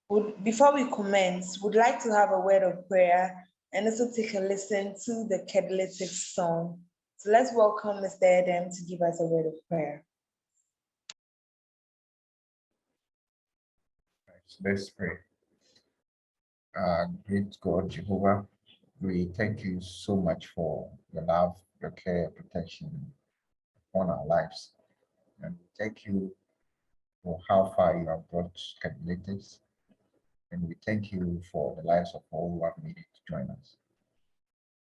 Before we commence, would like to have a word of prayer and also take a listen to the Kedulytics song. So let's welcome Mr. Adam to give us a word of prayer. Let's pray. Great God, Jehovah, we thank you so much for your love, your care, protection upon our lives. And we thank you for how far you have brought Kedulytics. And we thank you for the lives of all who have made it to join us.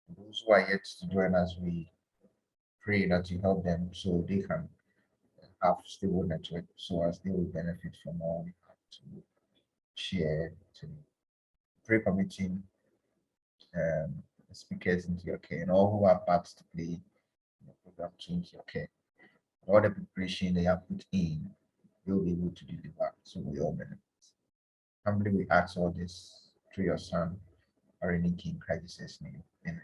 For those who are yet to join us, we pray that you help them so they can have stable network so as they will benefit from all we have to share, to pray committing speakers into your care and all who have parts to play in the program into your care. All the preparation they have put in, you'll be able to deliver. So we all benefit. Humbly we ask all this through your Son, our only King Christ's name. Amen.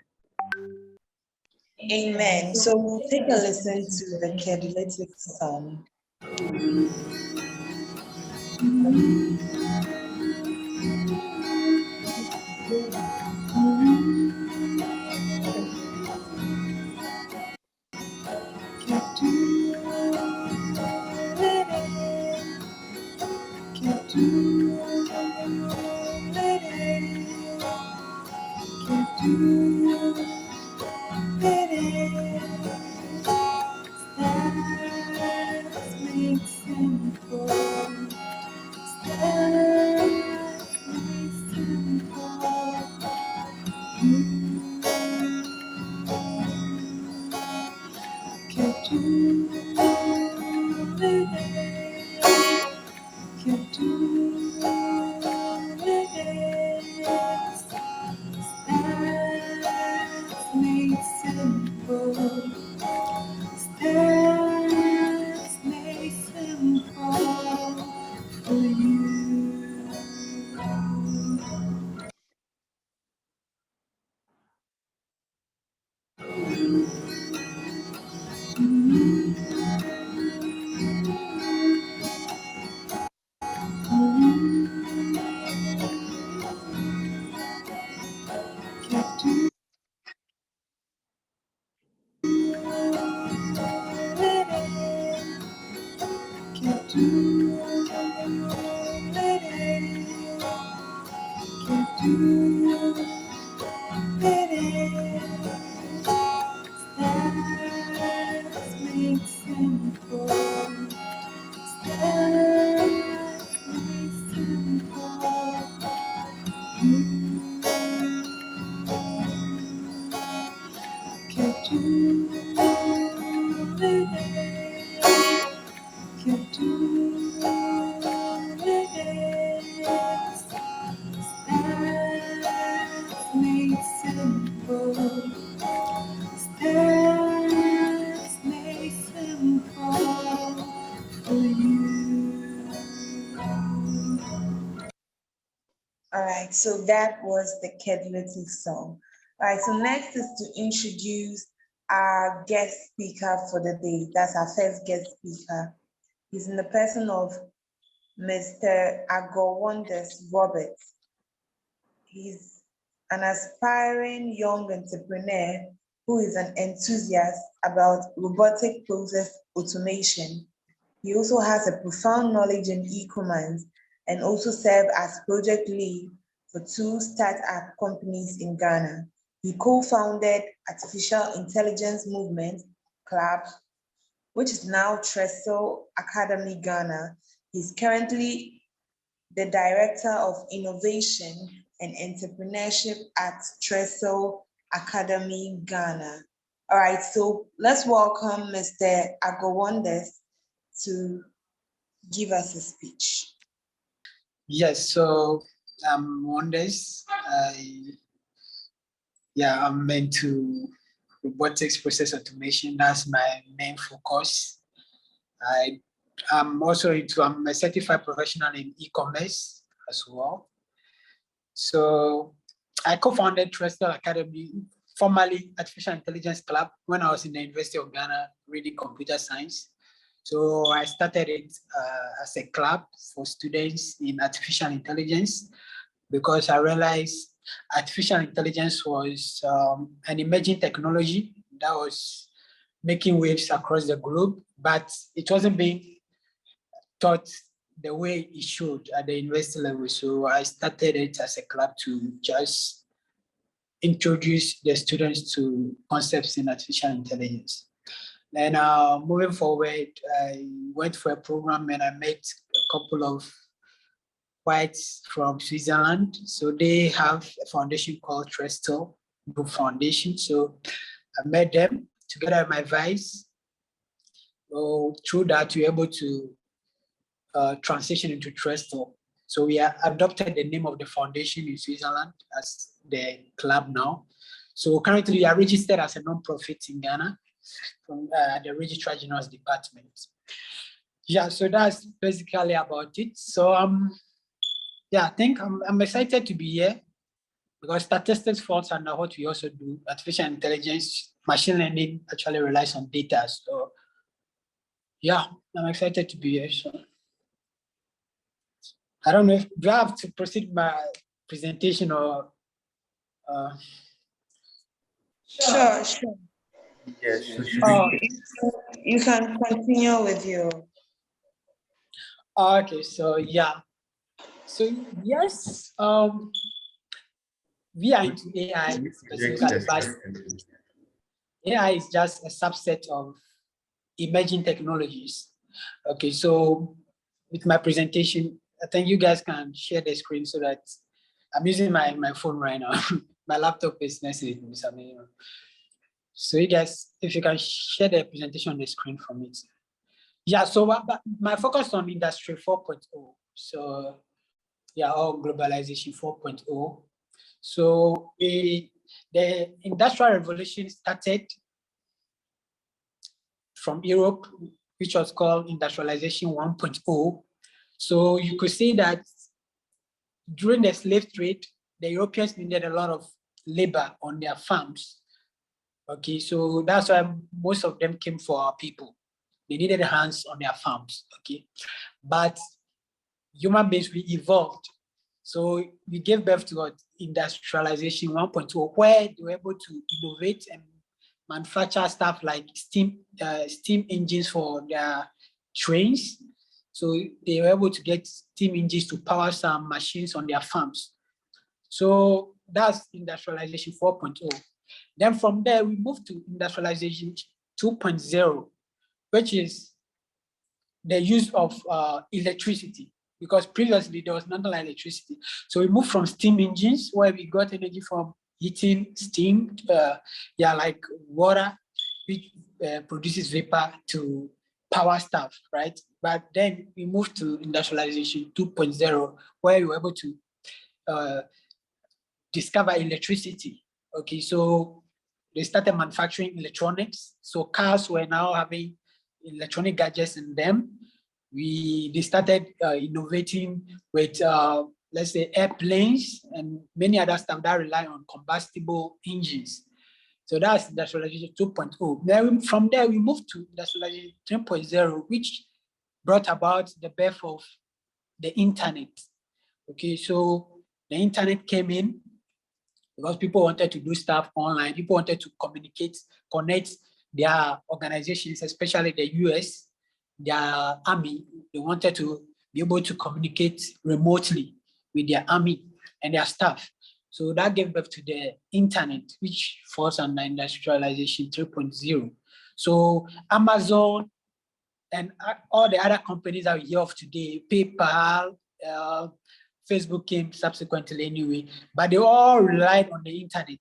Amen. So we'll take a listen to the Kedulytics song. All right, so that was the Kedulytics song. All right, so next is to introduce our guest speaker for the day. That's our first guest speaker. He's in the person of Mr. Agowondes Robert. He's an aspiring young entrepreneur who is an enthusiast about robotic process automation. He also has a profound knowledge in e-commerce and also served as project lead for 2 startup companies in Ghana. He co-founded Artificial Intelligence Movement Club, which is now Trestle Academy Ghana. He's currently the Director of Innovation and Entrepreneurship at Trestle Academy Ghana. All right, so let's welcome Mr. Agowondes to give us a speech. Yes, so Wonders, I'm into robotics process automation. That's my main focus. I'm a certified professional in e-commerce as well. So I co-founded Trestle Academy, formerly Artificial Intelligence Club, when I was in the University of Ghana reading computer science. So I started it as a club for students in artificial intelligence because I realized artificial intelligence was an emerging technology that was making waves across the globe, but it wasn't being taught the way it should at the university level. So I started it as a club to just introduce the students to concepts in artificial intelligence. Then moving forward, I went for a program and I met a couple of whites from Switzerland. So they have a foundation called Trestle Group Foundation. So I met them together with my vice. So through that, we're able to transition into Trestle. So we have adopted the name of the foundation in Switzerland as the club now. So currently we are registered as a non-profit in Ghana from the Registrar General's Department. Yeah, so that's basically about it. So yeah, I think I'm excited to be here because statistics falls under what we also do. Artificial intelligence, machine learning actually relies on data. So yeah, I'm excited to be here. So I don't know if do I have to proceed my presentation or Sure, sure. Yes. So should Oh, we, you can continue with your. okay, so yeah. So yes, we are into AI specifically, but AI is just a subset of emerging technologies. Okay, so with my presentation, I think you guys can share the screen so that I'm using my phone right now. My laptop is next to it. So you guys, if you can share the presentation on the screen for me. Yeah, so but my focus on industry 4.0. So yeah, or globalization 4.0. So the industrial revolution started from Europe, which was called industrialization 1.0. So you could see that during the slave trade, the Europeans needed a lot of labor on their farms. Okay, so that's why most of them came for our people. They needed hands on their farms. Okay, but human beings, we evolved. So we gave birth to industrialization 1.0, where they were able to innovate and manufacture stuff like steam engines for their trains. So they were able to get steam engines to power some machines on their farms. So that's industrialization 4.0. Then from there, we moved to industrialization 2.0, which is the use of electricity, because previously there was nothing like electricity. So we moved from steam engines, where we got energy from heating steam, like water, which produces vapor to power stuff, right? But then we moved to industrialization 2.0, where we were able to discover electricity. Okay, so they started manufacturing electronics. So cars were now having electronic gadgets in them. They started innovating with, let's say, airplanes and many other stuff that rely on combustible engines. So that's industrialization 2.0. Then from there, we moved to industrialization 3.0, which brought about the birth of the internet. Okay, so the internet came in because people wanted to do stuff online. People wanted to communicate, connect their organizations, especially the US, their army. They wanted to be able to communicate remotely with their army and their staff. So that gave birth to the internet, which falls under industrialization 3.0. So Amazon and all the other companies that we hear of today, PayPal, Facebook came subsequently anyway, but they all relied on the internet.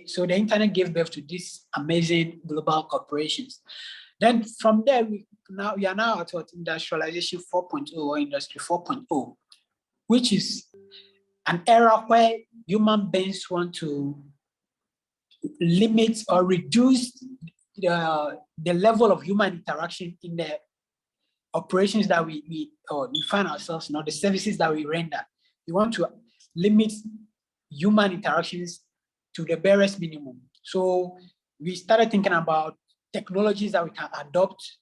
So the internet gave birth to these amazing global corporations. Then from there, we are now at industrialization 4.0 or industry 4.0, which is an era where human beings want to limit or reduce the level of human interaction in the operations that we find ourselves, the services that we render. We want to limit human interactions to the barest minimum. So we started thinking about technologies that we can adopt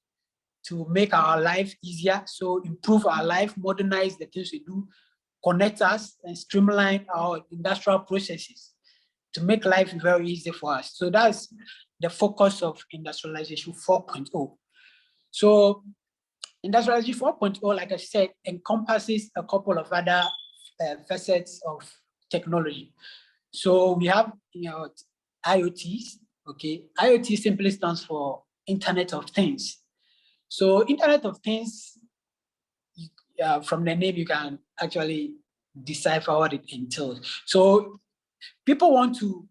to make our life easier, so improve our life, modernize the things we do, connect us, and streamline our industrial processes to make life very easy for us. So that's the focus of industrialization 4.0. So industrialization 4.0, like I said, encompasses a couple of other facets of technology. So we have, IoTs. Okay, IoT simply stands for Internet of Things. So Internet of Things, from the name, you can actually decipher what it entails. So people want to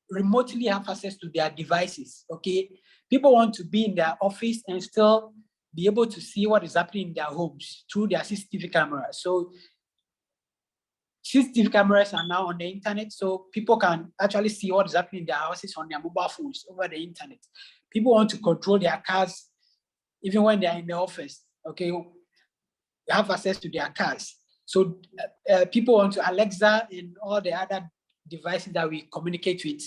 remotely have access to their devices. Okay, people want to be in their office and still be able to see what is happening in their homes through their CCTV cameras. So CCTV cameras are now on the internet, so people can actually see what is happening in their houses on their mobile phones over the internet. People want to control their cars even when they are in the office. Okay, they have access to their cars. So people want to Alexa and all the other devices that we communicate with,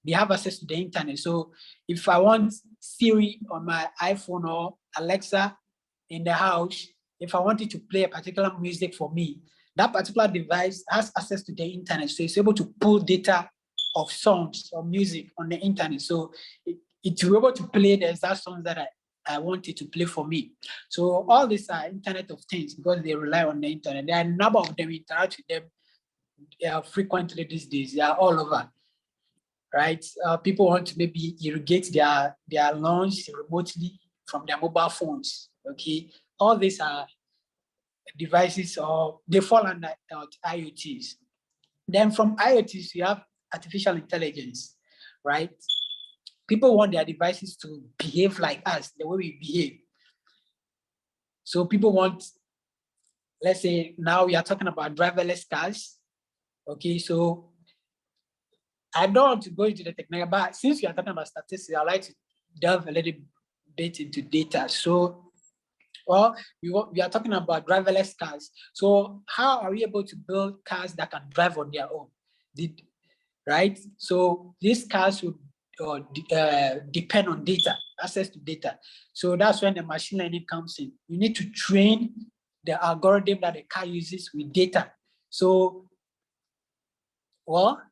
they have access to the internet. So if I want Siri on my iPhone or Alexa in the house, if I wanted to play a particular music for me, that particular device has access to the internet. So it's able to pull data of songs or music on the internet. So it will be able to play the exact songs that I want it to play for me. So all these are Internet of Things because they rely on the internet. There are a number of them, interact with them frequently these days. They are all over, right? People want to maybe irrigate their lawns remotely from their mobile phones, okay? All these are devices, or they fall under IoTs. Then from IoTs, you have artificial intelligence, right? People want their devices to behave like us, the way we behave. So people want, let's say now we are talking about driverless cars. Okay, so I don't want to go into the technical, but since we are talking about statistics, I'd like to delve a little bit into data. So, well, we are talking about driverless cars. So how are we able to build cars that can drive on their own? Right? So these cars would depend on data, access to data. So that's when the machine learning comes in. You need to train the algorithm that the car uses with data. So, well,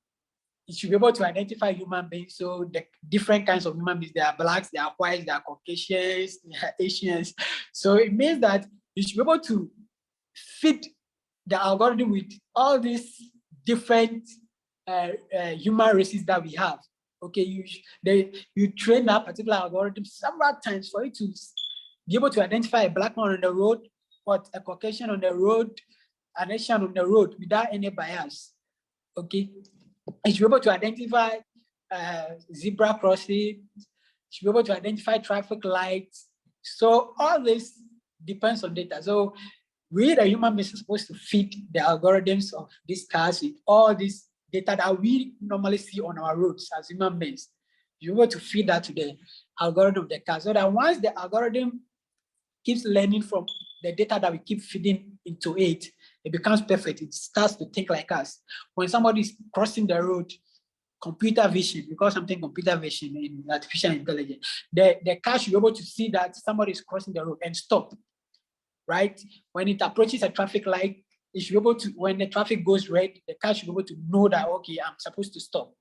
it should be able to identify human beings. So the different kinds of human beings, there are blacks, there are whites, there are Caucasians, there are Asians. So it means that you should be able to fit the algorithm with all these different human races that we have. Okay, you train that particular algorithm several times for it to be able to identify a black man on the road, or a Caucasian on the road, an Asian on the road without any bias. Okay, it should be able to identify zebra crossing, should be able to identify traffic lights. So all this depends on data. So we, the human beings, are supposed to feed the algorithms of these cars with all this data that we normally see on our roads as human beings. You're able to feed that to the algorithm of the car, so that once the algorithm keeps learning from the data that we keep feeding into it, it becomes perfect. It starts to think like us. When somebody is crossing the road, computer vision, because something computer vision in artificial intelligence, the car should be able to see that somebody is crossing the road and stop, right? When it approaches a traffic light, it should be able to, when the traffic goes red, the car should be able to know that, okay, I'm supposed to stop.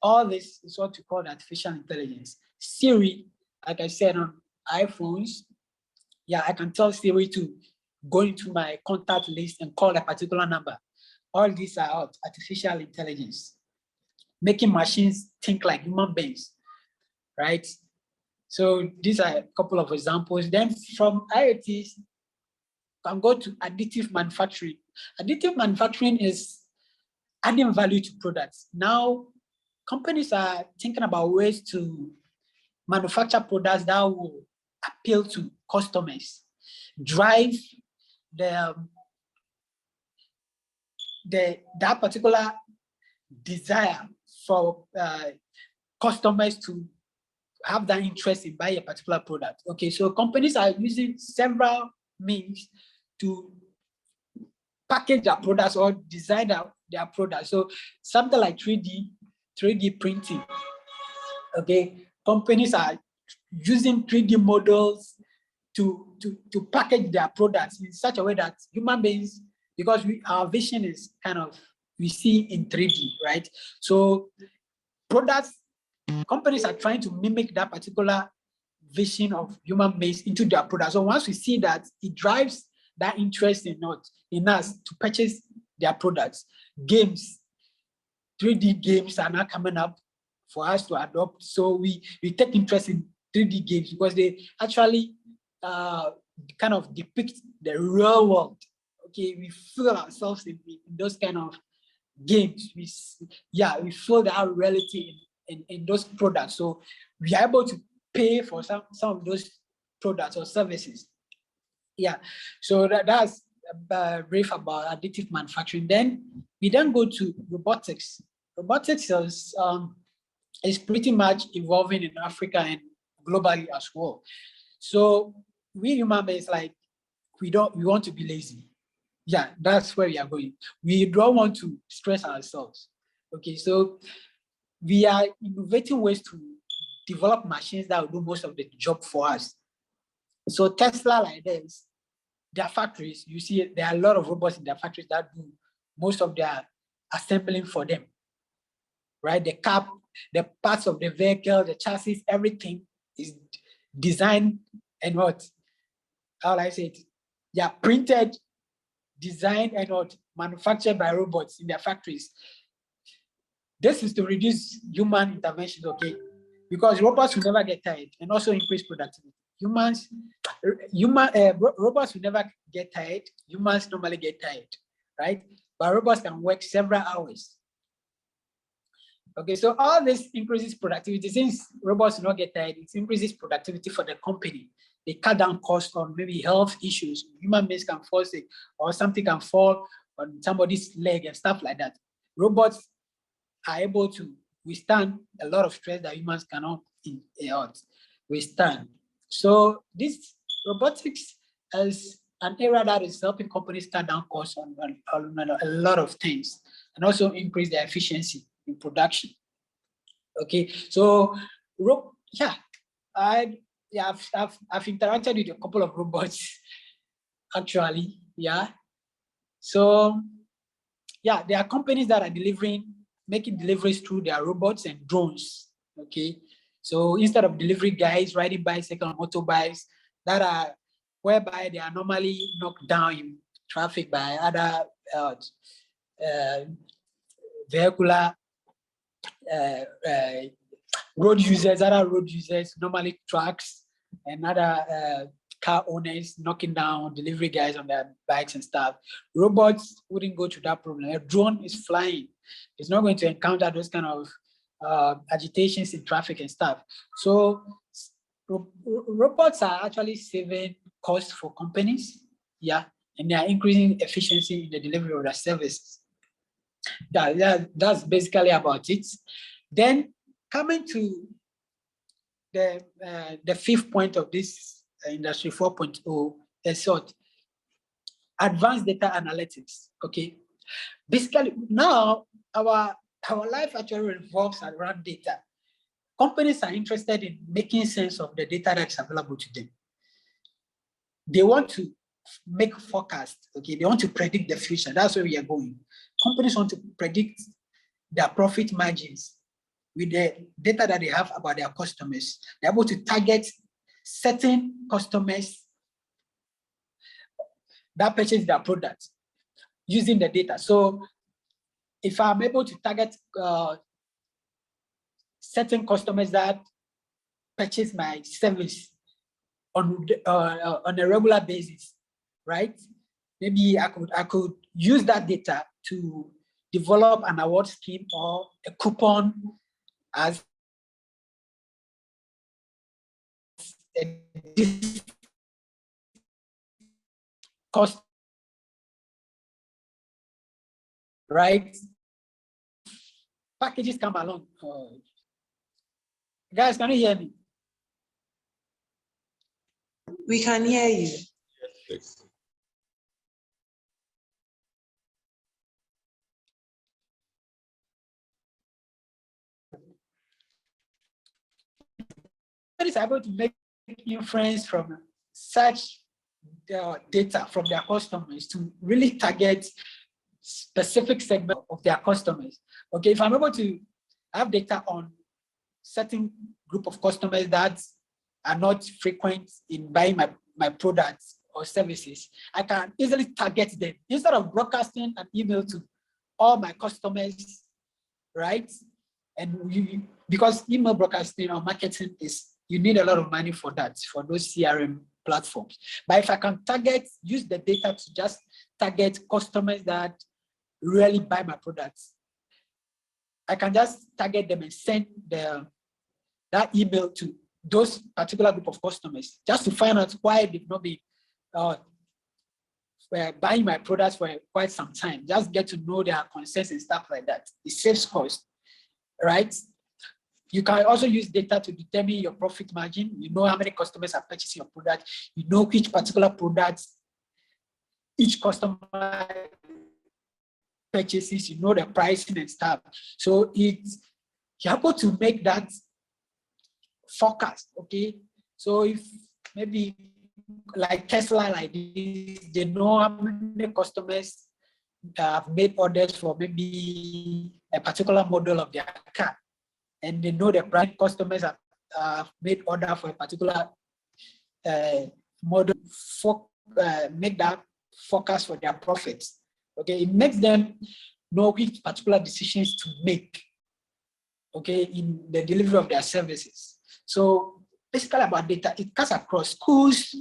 All this is what we call artificial intelligence. Siri, like I said, on iPhones, yeah, I can tell Siri to go into my contact list and call a particular number. All these are artificial intelligence, making machines think like human beings, right? So these are a couple of examples. Then from IoTs, can go to additive manufacturing. Additive manufacturing is adding value to products. Now, companies are thinking about ways to manufacture products that will appeal to customers, drive that particular desire for customers to have that interest in buying a particular product. Okay, so companies are using several means to package their products or design their products. So something like 3D printing. Okay, companies are using 3D models to package their products in such a way that human beings, because our vision is kind of, we see in 3D, right? So products, companies are trying to mimic that particular vision of human beings into their products. So once we see that, it drives that interest in us to purchase their products. Games, 3D games are now coming up for us to adopt. So we take interest in 3D games because they actually kind of depict the real world. Okay, we feel ourselves in those kind of games. We feel that reality in those products. So we are able to pay for some of those products or services. Yeah, so that's brief about additive manufacturing. Then we then go to robotics. Robotics is pretty much evolving in Africa and globally as well. So we human beings, like, we want to be lazy. Yeah, that's where we are going. We don't want to stress ourselves. Okay, so we are innovating ways to develop machines that will do most of the job for us. So Tesla, like this, their factories, you see there are a lot of robots in their factories that do most of their assembling for them, right? The cap, the parts of the vehicle, the chassis, everything is designed and how will I say it? Yeah, printed, designed and manufactured by robots in their factories. This is to reduce human intervention, okay? Because robots will never get tired and also increase productivity. Robots will never get tired. Humans normally get tired, right? But robots can work several hours. Okay, so all this increases productivity. Since robots will not get tired, it increases productivity for the company. They cut down costs on maybe health issues. Human beings can fall sick or something can fall on somebody's leg and stuff like that. Robots are able to withstand a lot of stress that humans cannot withstand. So this robotics is an area that is helping companies cut down costs on a lot of things and also increase their efficiency in production. Okay, so I've interacted with a couple of robots actually. Yeah, so yeah, there are companies that are making deliveries through their robots and drones. Okay, so instead of delivery guys riding bicycle and motorbikes that are whereby they are normally knocked down in traffic by other vehicular road users, normally trucks and other car owners knocking down delivery guys on their bikes and stuff. Robots wouldn't go to that problem. A drone is flying. It's not going to encounter those kind of agitations in traffic and stuff. So robots are actually saving costs for companies, yeah, and they are increasing efficiency in the delivery of their services. That's basically about it. Then coming to the fifth point of this industry 4.0 is advanced data analytics. Okay, basically now our life actually revolves around data. Companies are interested in making sense of the data that's available to them. They want to make forecasts. Okay, they want to predict the future. That's where we are going. Companies want to predict their profit margins with the data that they have about their customers. They're able to target certain customers that purchase their products using the data. So if I'm able to target certain customers that purchase my service on a regular basis, right? Maybe I could use that data to develop an award scheme or a coupon as a cost, right? Packages come along. Guys, can you hear me? We can hear you. Yes. Is able to make inference from search the data from their customers to really target specific segment of their customers. Okay, if I'm able to have data on certain group of customers that are not frequent in buying my products or services, I can easily target them instead of broadcasting an email to all my customers, right? And because email broadcasting or marketing you need a lot of money for that, for those CRM platforms. But if I can use the data to just target customers that really buy my products, I can just target them and send that email to those particular group of customers just to find out why they've not been buying my products for quite some time. Just get to know their concerns and stuff like that. It saves cost, right? You can also use data to determine your profit margin. You know how many customers are purchasing your product. You know which particular products each customer purchases. You know the pricing and stuff. So you're able to make that forecast, okay? So if maybe like Tesla, like this, they know how many customers have made orders for maybe a particular model of their car, and they know the price customers have made order for a particular model, make that forecast for their profits. Okay, it makes them know which particular decisions to make, okay, in the delivery of their services. So basically about data, it cuts across schools.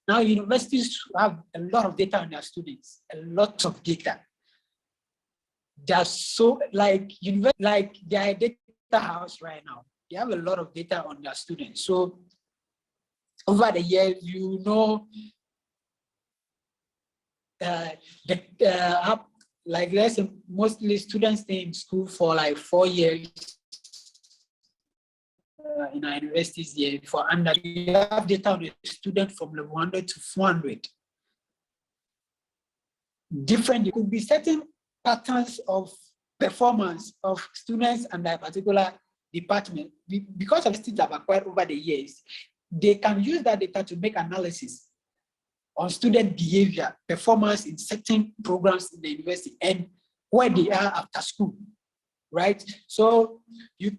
Now universities have a lot of data on their students, a lot of data. They're so like their data house right now. They have a lot of data on their students. So over the years, you know, like let's say mostly students stay in school for like 4 years. In our universities here, for under, you have data on a student from level 100 to 400. Different, it could be certain patterns of performance of students and a particular department. Because of students have acquired over the years, they can use that data to make analysis on student behavior, performance in certain programs in the university, and where they are after school, right? So the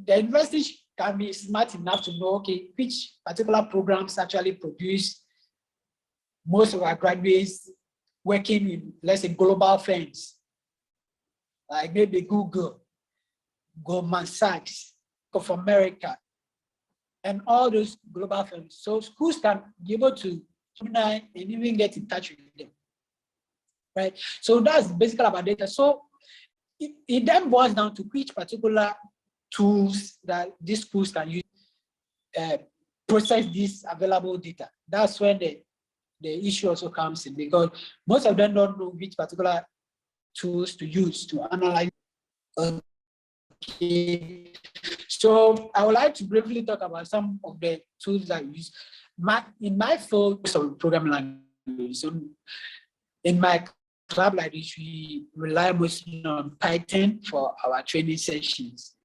university can be smart enough to know, okay, which particular programs actually produce most of our graduates working in, let's say, global firms, like maybe Google, Goldman Sachs, Bank of America, and all those global firms. So schools can be able to and even get in touch with them, right? So that's basically about data. So it then boils down to which particular tools that these schools can use process this available data. That's when the issue also comes in, because most of them don't know which particular tools to use to analyze. Okay. So I would like to briefly talk about some of the tools that we use. In my field of programming language, so in my club like this, we rely mostly on Python for our training sessions,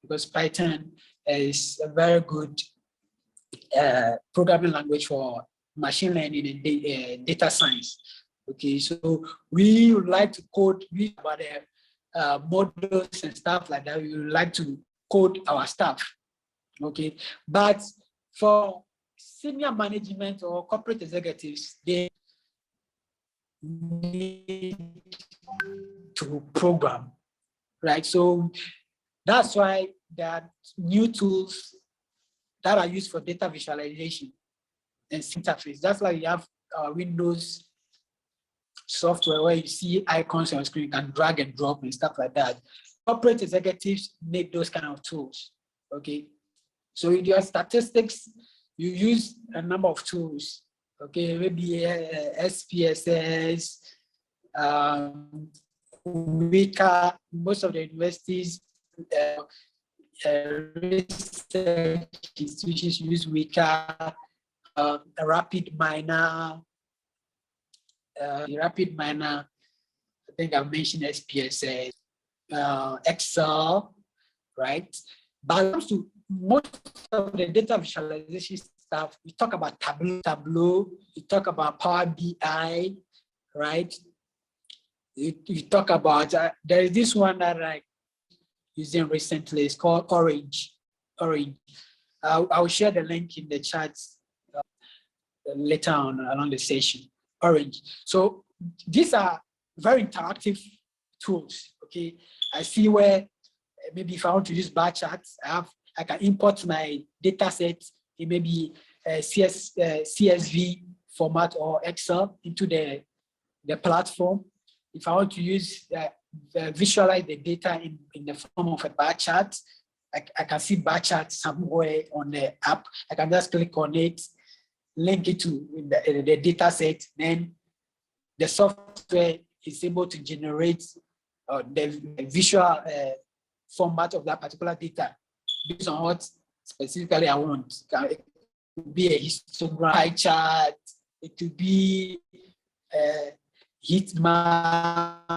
because Python is a very good programming language for machine learning and data science. Okay, so we would like to code about the models and stuff like that. We would like to code our stuff. Okay, but for senior management or corporate executives, they need to program, right? So that's why there are new tools that are used for data visualization and interface. That's why you have Windows software where you see icons on your screen, you can drag and drop and stuff like that. Corporate executives make those kind of tools, okay? So in your statistics, you use a number of tools, okay? Maybe SPSS, Wika, most of the universities, research institutions use Wika, a rapid miner, I think I mentioned SPSS, Excel, right? But when it comes to most of the data visualization stuff, we talk about Tableau, we talk about Power BI, right? You talk about, there is this one that I using recently, it's called Orange. I will share the link in the chat later on along the session. Orange. So these are very interactive tools. Okay, I see where maybe if I want to use bar charts, I can import my data set in maybe CSV format or Excel into the platform. If I want to use visualize the data in the form of a bar chart, I can see bar chart somewhere on the app. I can just click on it, link it to the data set, then the software is able to generate the visual format of that particular data based on what specifically I want. It could be a histogram pie chart, it could be a heat map,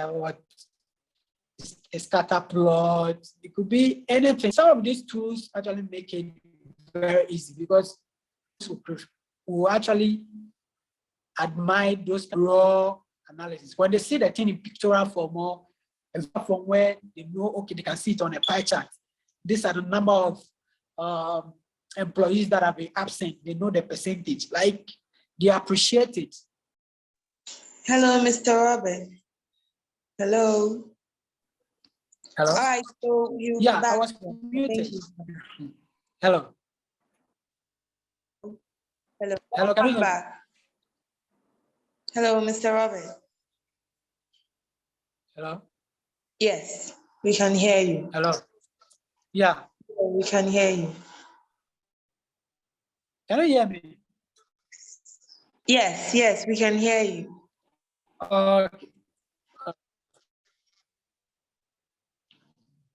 what a scatter plot, it could be anything. Some of these tools actually make it very easy because we actually admire those raw analysis. When they see the thing in pictorial form or from where they know, okay, they can see it on a pie chart. These are the number of employees that have been absent. They know the percentage, like they appreciate it. Hello, Mr. Robert. Hello. Hello. All right, so you Yeah, I was muted. Hello. Hello. Hello, can you hear me? Back. Hello, Mr. Robert. Hello. Yes, we can hear you. Hello. Yeah. We can hear you. Can you hear me? Yes, we can hear you. Okay.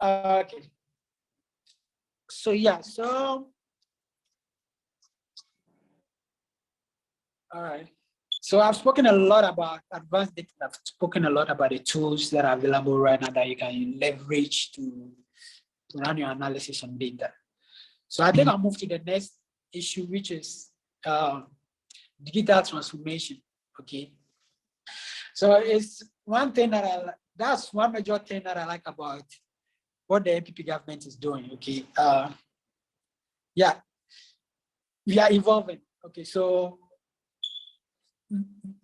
Okay. So yeah, so all right. So I've spoken a lot about advanced data. I've spoken a lot about the tools that are available right now that you can leverage to run your analysis on data. So I think I'll move to the next issue, which is digital transformation. Okay. So it's one thing that that's one major thing that I like about what the APP government is doing. Okay. Yeah, we are evolving. Okay, so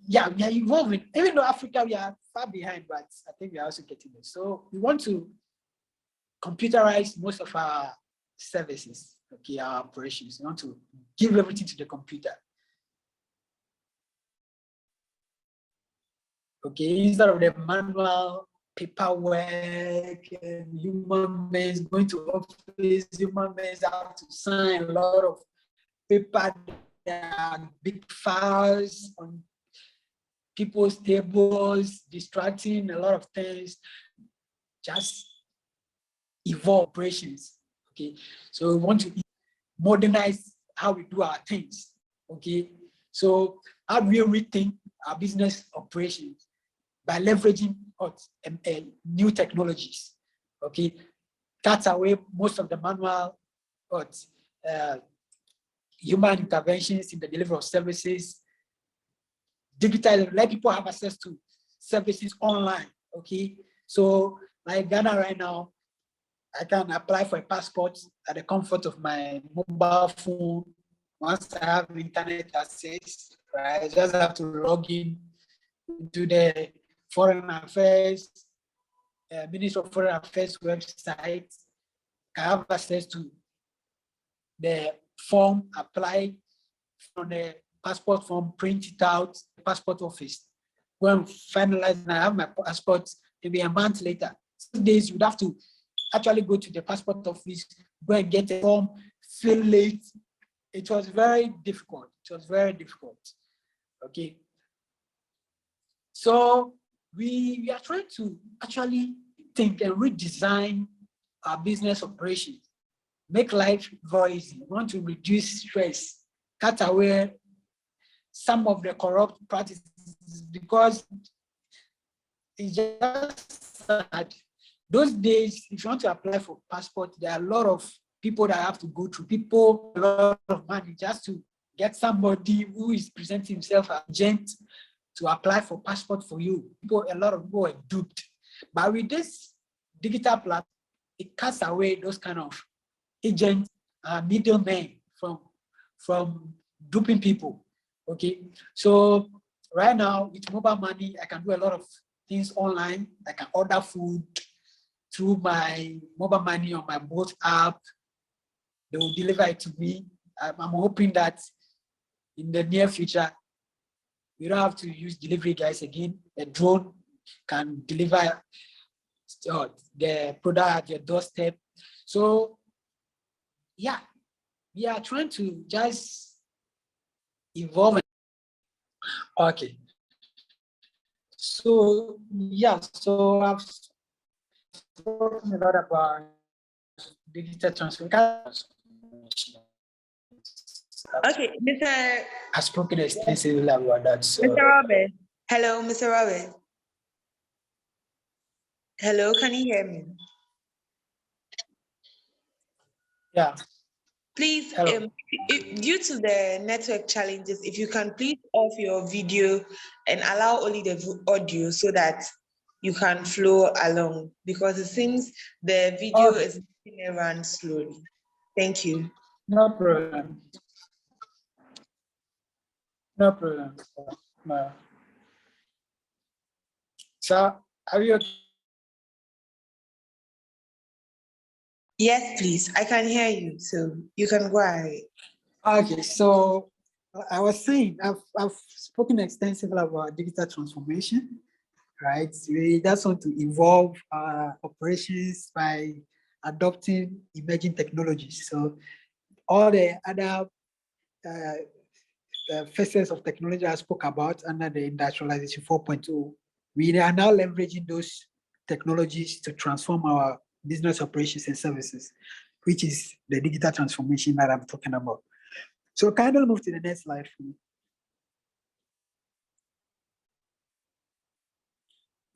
yeah, we are evolving. Even though Africa, we are far behind, but I think we are also getting there. So we want to computerize most of our services, okay, our operations. We want to give everything to the computer. Okay, instead of the manual paperwork and human beings going to office, human beings have to sign a lot of paper, big files on people's tables, distracting a lot of things, just evolve operations. Okay, so we want to modernize how we do our things. Okay, so how do we rethink our business operations by leveraging new technologies? Okay, cut away most of the manual human interventions in the delivery of services, digital, let people have access to services online. Okay, so like Ghana right now, I can apply for a passport at the comfort of my mobile phone. Once I have internet access, right, I just have to log in to the Foreign Affairs, Ministry of Foreign Affairs website. I have access to the form, apply on the passport form, print it out, passport office. When finalized, and I have my passport, maybe a month later. 6 days, you would have to actually go to the passport office, go and get a form, fill it. It was very difficult. It was very difficult. Okay. So we are trying to actually think and redesign our business operations, make life very easy. We want to reduce stress, cut away some of the corrupt practices, because it's just sad those days, if you want to apply for passport, there are a lot of people that have to go through, people, a lot of money just to get somebody who is presenting himself as agent to apply for passport for you. People, a lot of people were duped. But with this digital platform, it cuts away those kind of agents, middlemen from duping people. Okay, so right now with mobile money, I can do a lot of things online. I can order food through my mobile money on my Bolt app. They will deliver it to me. I'm hoping that in the near future, we don't have to use delivery guys again. A drone can deliver the product at your doorstep. So yeah, we are trying to just evolve. Okay. So yeah, so I've spoken a lot about digital transformation. Okay, Mr. I've spoken extensively about that. So Mr. Robert. Hello, Mr. Robert. Hello, can you hear me? yeah. Please, Hello. due to the network challenges, if you can please off your video and allow only the audio so that you can flow along, because it seems the video is moving around slowly. Thank you. No problem. No problem. No. So are you okay? Yes, please. I can hear you, so you can go ahead. Okay, so I was saying I've spoken extensively about digital transformation, right? We just want to evolve operations by adopting emerging technologies. So all the other facets of technology I spoke about under the industrialization 4.0, we are now leveraging those technologies to transform our business operations and services, which is the digital transformation that I'm talking about. So kind of move to the next slide for me.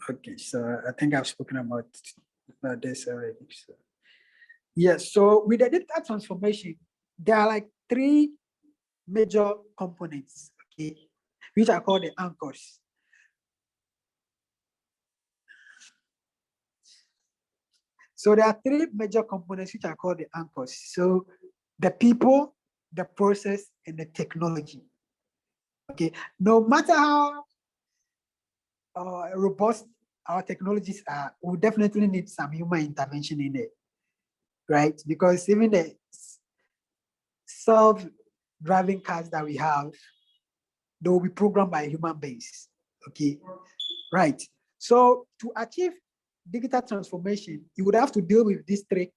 Okay, so I think I've spoken about this already. So yes, so with the digital transformation, there are like three major components, okay, which are called the anchors. So there are three major components which are called the anchors. So the people, the process, and the technology. Okay, no matter how robust our technologies are, we definitely need some human intervention in it, right? Because even the self-driving cars that we have, they will be programmed by human beings, okay? Right, so to achieve digital transformation, you would have to deal with these three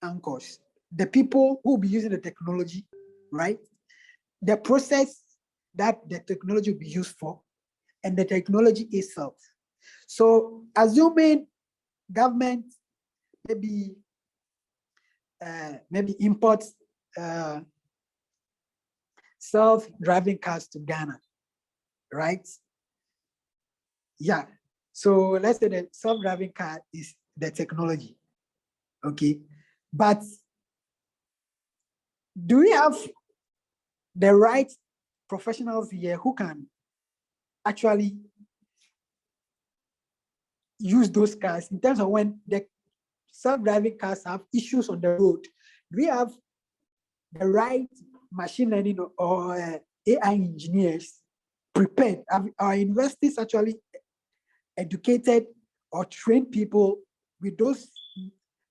anchors: the people who will be using the technology, right? The process that the technology will be used for, and the technology itself. So assuming government maybe imports self-driving cars to Ghana, right? Yeah. So let's say the self-driving car is the technology, okay? But do we have the right professionals here who can actually use those cars in terms of when the self-driving cars have issues on the road? Do we have the right machine learning or AI engineers prepared? Have our universities actually educated or trained people with those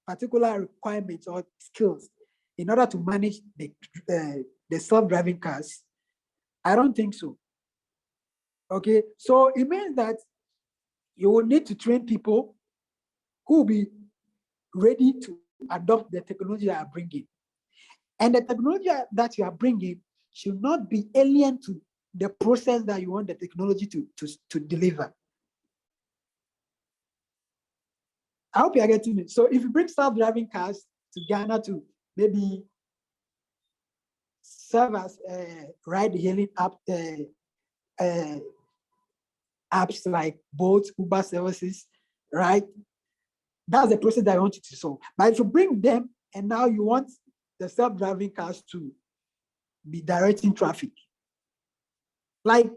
particular requirements or skills in order to manage the self-driving cars? I don't think so. Okay, so it means that you will need to train people who will be ready to adopt the technology that are bringing. And the technology that you are bringing should not be alien to the process that you want the technology to deliver. I hope you are getting it. So if you bring self-driving cars to Ghana to maybe serve as ride-hailing apps like Bolt, Uber services, right? That's the process that I want you to solve. But if you bring them and now you want the self-driving cars to be directing traffic, like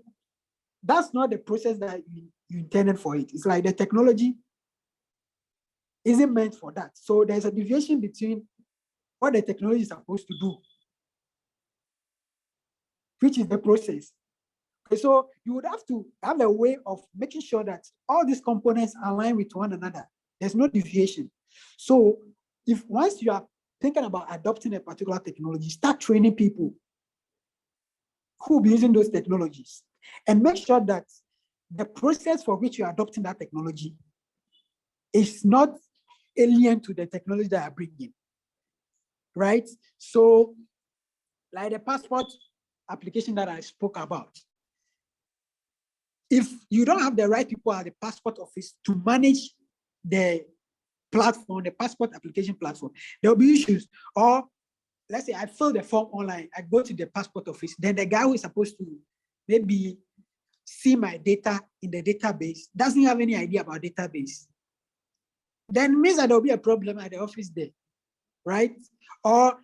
that's not the process that you intended for it. It's like the technology isn't meant for that. So there's a deviation between what the technology is supposed to do, which is the process. Okay, so you would have to have a way of making sure that all these components align with one another. There's no deviation. So if once you are thinking about adopting a particular technology, start training people who will be using those technologies and make sure that the process for which you are adopting that technology is not alien to the technology that are bringing, right? So like the passport application that I spoke about, if you don't have the right people at the passport office to manage the platform, the passport application platform, there'll be issues. Or let's say I fill the form online, I go to the passport office, then the guy who is supposed to maybe see my data in the database doesn't have any idea about database. Then it means that there'll be a problem at the office there, right? Or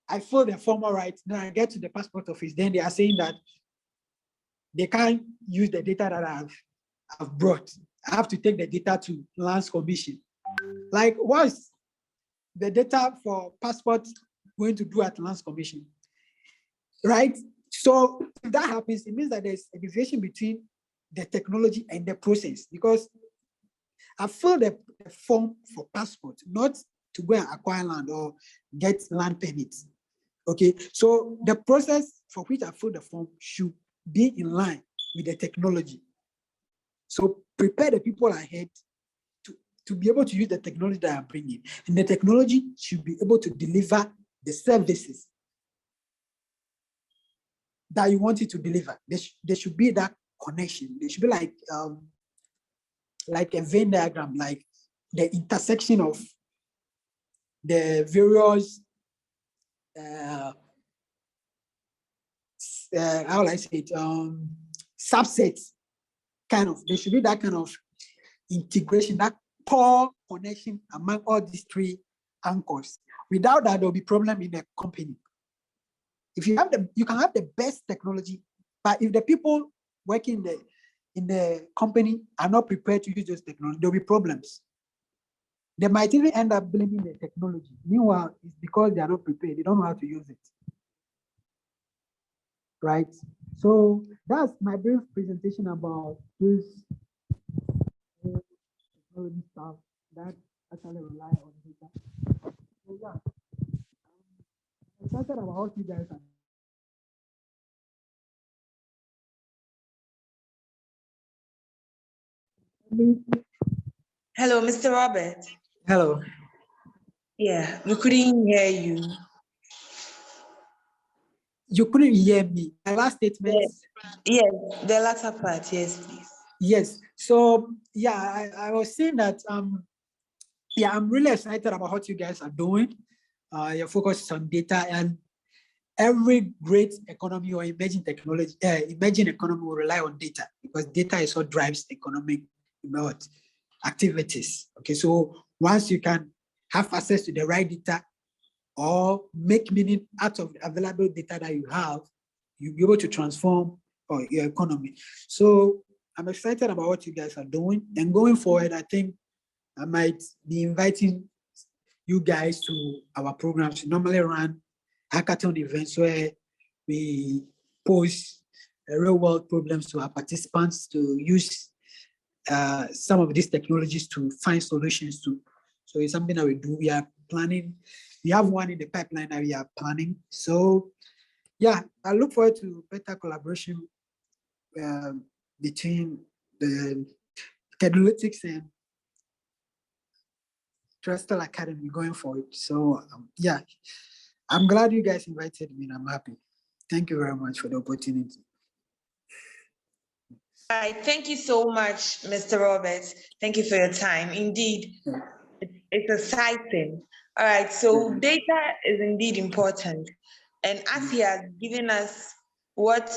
I fill the form all right, then I get to the passport office, then they are saying that they can't use the data that I've brought. I have to take the data to Lands Commission. Like, what's the data for passport going to do at Lands Commission, right? So if that happens, it means that there's a deviation between the technology and the process, because I filled the form for passport, not to go and acquire land or get land permits. Okay, so the process for which I filled the form should be in line with the technology. So prepare the people ahead to be able to use the technology that I'm bringing. And the technology should be able to deliver the services that you want it to deliver. There should be that connection. There should be like a Venn diagram, like the intersection of the various how will I say it, subsets, kind of. There should be that kind of integration, that core connection among all these three anchors. Without that, there'll be problem in the company. If you have you can have the best technology, but if the people working in the company are not prepared to use those technology, there'll be problems. They might even end up blaming the technology. Meanwhile, it's because they are not prepared. They don't know how to use it. Right? So that's my brief presentation about this technology stuff that actually rely on data. So yeah, I'm excited about what you guys are. Hello, Mr. Robert. Hello. Yeah, we couldn't hear you. You couldn't hear me. My last statement. Yes, the latter part, yes, please. Yes. So yeah, I was saying that yeah, I'm really excited about what you guys are doing. Your focus is on data, and every great economy or emerging technology, emerging economy will rely on data, because data is what drives economic activities. Okay, so once you can have access to the right data or make meaning out of the available data that you have, you'll be able to transform your economy. So I'm excited about what you guys are doing, and going forward, I think I might be inviting you guys to our programs. We normally run hackathon events where we pose real world problems to our participants to use some of these technologies to find solutions to. So it's something that we do. We are planning. We have one in the pipeline that we are planning. So yeah, I look forward to better collaboration between the Kedulytics and Trustal Academy going forward. So yeah, I'm glad you guys invited me, and I'm happy. Thank you very much for the opportunity. All right, thank you so much, Mr. Roberts. Thank you for your time. Indeed, it's exciting. All right, so data is indeed important. And as he has given us what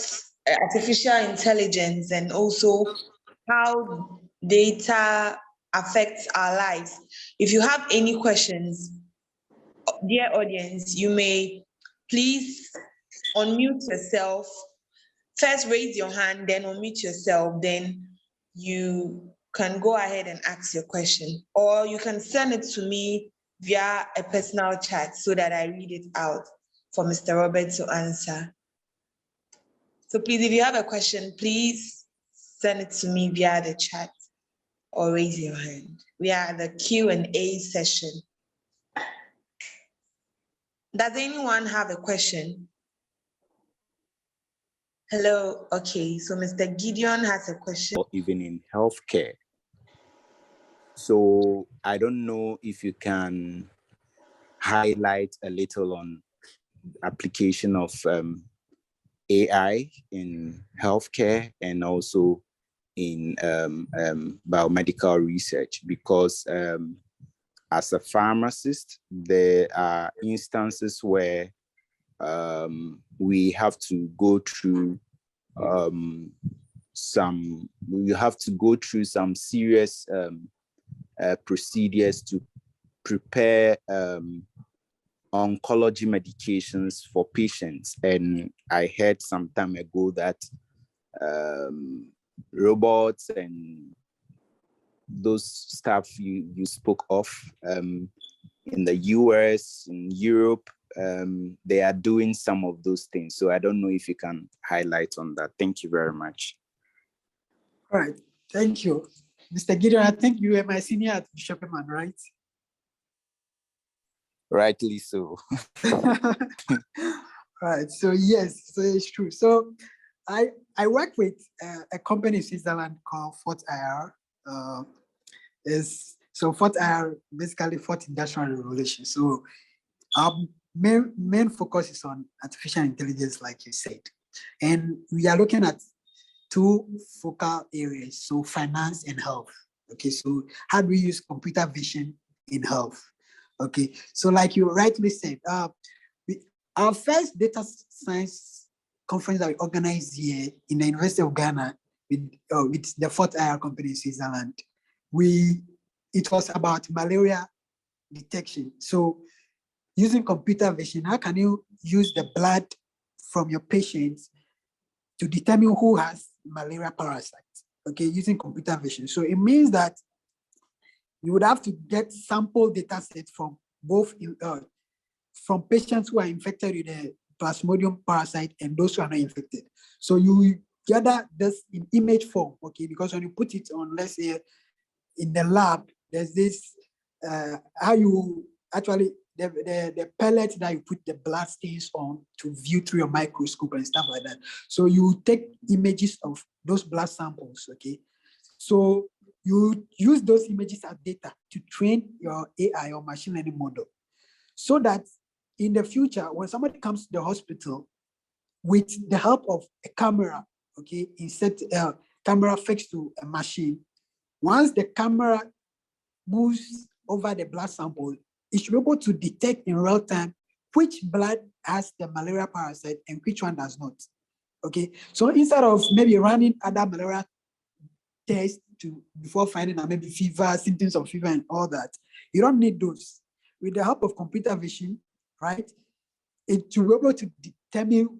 artificial intelligence and also how data affects our lives. If you have any questions, dear audience, you may please unmute yourself. First, raise your hand, then unmute yourself, then you can go ahead and ask your question, or you can send it to me via a personal chat so that I read it out for Mr. Robert to answer. So please, if you have a question, please send it to me via the chat or raise your hand. We are at the Q&A session. Does anyone have a question? Hello, okay, so Mr. Gideon has a question. Or even in healthcare. So I don't know if you can highlight a little on application of AI in healthcare and also in biomedical research, because as a pharmacist, there are instances where we have to go through some serious procedures to prepare oncology medications for patients. And I heard some time ago that robots and those stuff you spoke of in the US, in Europe, they are doing some of those things. So I don't know if you can highlight on that. Thank you very much. All right, thank you. Mr. Gideon, I think you were my senior at Bishop Eman, right? Rightly so. Right, so yes, so it's true. So I work with a company in Switzerland called Fort IR. Fort IR, basically Fort Industrial Revolution. So our main focus is on artificial intelligence, like you said. And we are looking at two focal areas, so finance and health. Okay, so how do we use computer vision in health? Okay, so like you rightly said, our first data science conference that we organized here in the University of Ghana with the Fort IR company in Switzerland, it was about malaria detection. So using computer vision, how can you use the blood from your patients to determine who has malaria parasites? Okay, using computer vision. So it means that you would have to get sample data sets from both from patients who are infected with the Plasmodium parasite and those who are not infected. So you gather this in image form, okay? Because when you put it on, let's say, in the lab, there's this how you actually the pellet that you put the blood stains on to view through your microscope and stuff like that. So you take images of those blood samples, okay? So you use those images as data to train your AI or machine learning model, so that in the future, when somebody comes to the hospital with the help of a camera, okay, insert a camera fixed to a machine, once the camera moves over the blood sample, it should be able to detect in real time which blood has the malaria parasite and which one does not. Okay, so instead of maybe running other malaria tests before finding out maybe fever, symptoms of fever and all that, you don't need those. With the help of computer vision, right, it will be able to determine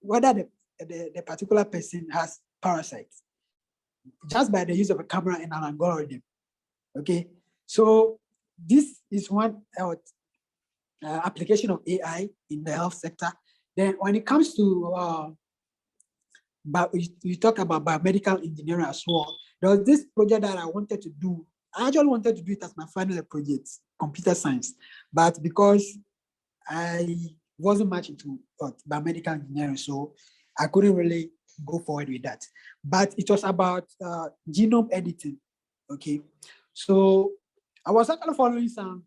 whether the particular person has parasites just by the use of a camera and an algorithm. Okay, so this is one application of AI in the health sector. Then when it comes to but we talk about biomedical engineering as well. There was this project that I wanted to do. I actually wanted to do it as my final project, computer science, but because I wasn't much into biomedical engineering, so I couldn't really go forward with that. But it was about genome editing. Okay, so I was actually following some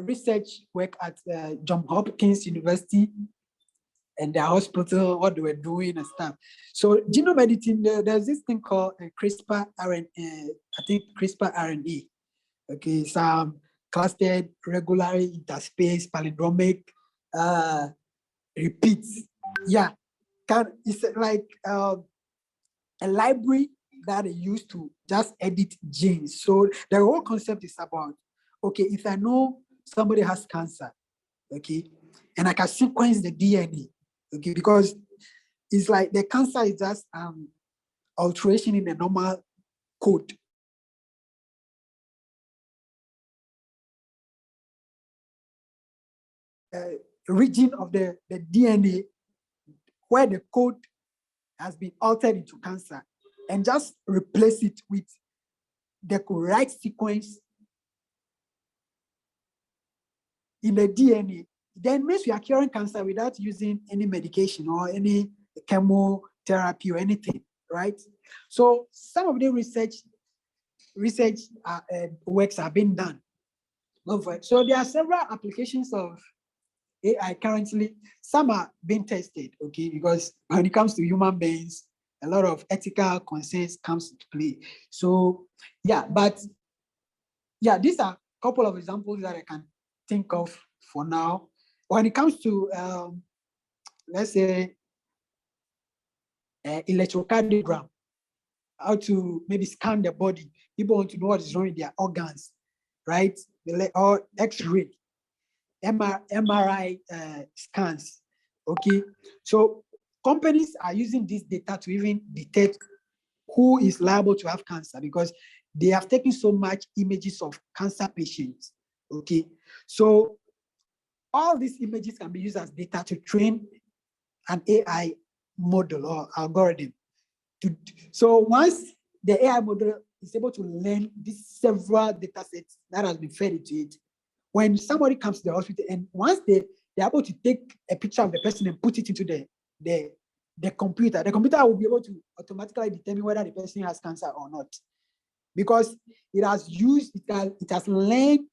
research work at Johns Hopkins University and their hospital, what they were doing and stuff. So genome editing, there's this thing called CRISPR RNA, I think CRISPR RNA. Okay, some clustered, regularly interspace, palindromic repeats. Yeah, it's like a library that they use to just edit genes. So the whole concept is about, okay, if I know somebody has cancer, okay, and I can sequence the DNA, okay, because it's like the cancer is just alteration in the normal code. Region of the DNA where the code has been altered into cancer, and just replace it with the correct sequence in the DNA, then means we are curing cancer without using any medication or any chemotherapy or anything, right? So some of the research works are being done. So there are several applications of AI currently. Some are being tested, okay, because when it comes to human beings, a lot of ethical concerns comes into play. So yeah, but yeah, these are a couple of examples that I can think of for now. When it comes to let's say electrocardiogram, how to maybe scan the body. People want to know what is wrong with their organs, right? Or X-ray, MRI scans. Okay, so companies are using this data to even detect who is liable to have cancer, because they have taken so much images of cancer patients. Okay, so all these images can be used as data to train an AI model or algorithm. So once the AI model is able to learn these several data sets that has been fed into it, when somebody comes to the hospital, and once they're able to take a picture of the person and put it into the computer will be able to automatically determine whether the person has cancer or not, because it has learned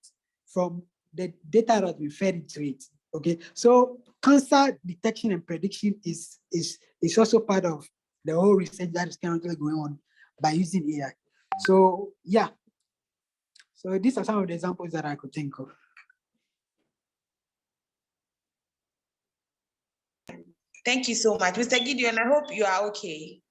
from the data that has been fed into it. Okay, so cancer detection and prediction is also part of the whole research that is currently going on by using AI. So yeah, so these are some of the examples that I could think of. Thank you so much, Mr. Gideon. I hope you are okay.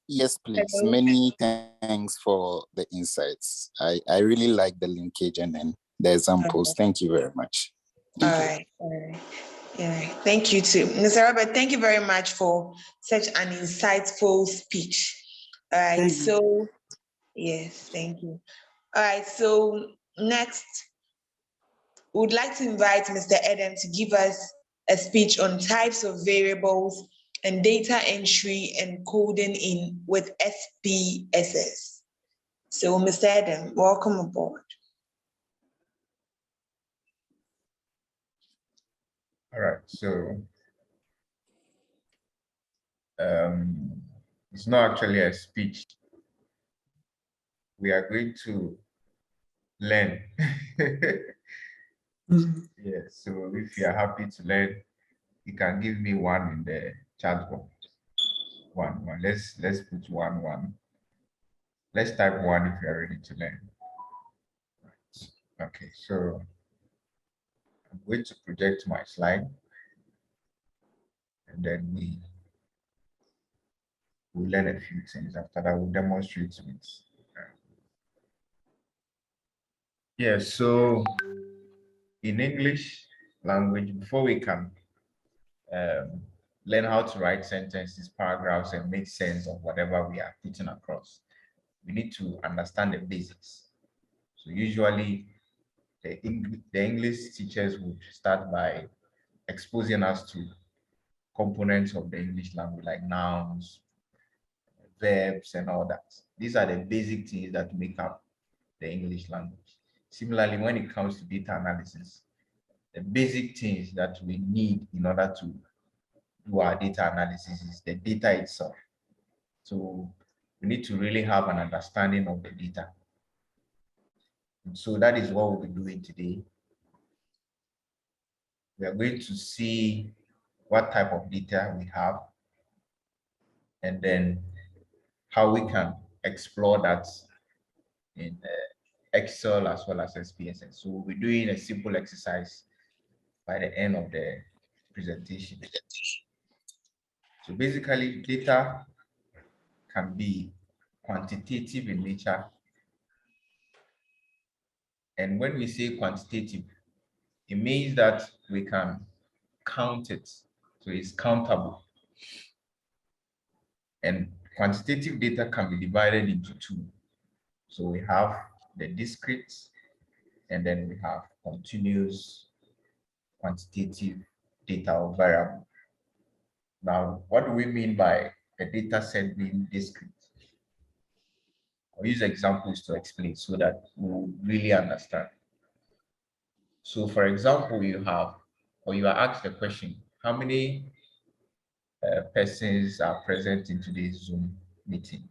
Yes, please. Hello. Many thanks for the insights. I really like the linkage and then the examples. Thank you very much. All right. Yeah, thank you too. Mr. Robert, thank you very much for such an insightful speech. All right, Thank so yes, thank you. All right, so next, we would like to invite Mr. Adam to give us a speech on types of variables and data entry and coding in with SPSS. So, Mr. Adam, welcome aboard. All right, so it's not actually a speech. We are going to learn. Yeah, so if you are happy to learn, you can give me one in the chat box. One. Let's put one. Let's type one if you are ready to learn. Right. Okay, so I'm going to project my slide, and then we'll learn a few things. After that, we'll demonstrate it. Yeah, so in English language, before we can learn how to write sentences, paragraphs, and make sense of whatever we are putting across, we need to understand the basics. So usually the English teachers would start by exposing us to components of the English language, like nouns, verbs, and all that. These are the basic things that make up the English language. Similarly, when it comes to data analysis, the basic things that we need in order to do our data analysis is the data itself. So we need to really have an understanding of the data. And so that is what we'll be doing today. We are going to see what type of data we have, and then how we can explore that in Excel as well as SPSS. So we'll be doing a simple exercise by the end of the presentation. So basically, data can be quantitative in nature. And when we say quantitative, it means that we can count it. So it's countable. And quantitative data can be divided into two. So we have the discrete, and then we have continuous quantitative data or variable. Now, what do we mean by a data set being discrete? I'll use examples to explain so that we'll really understand. So for example, you have, or you are asked the question, how many persons are present in today's Zoom meeting?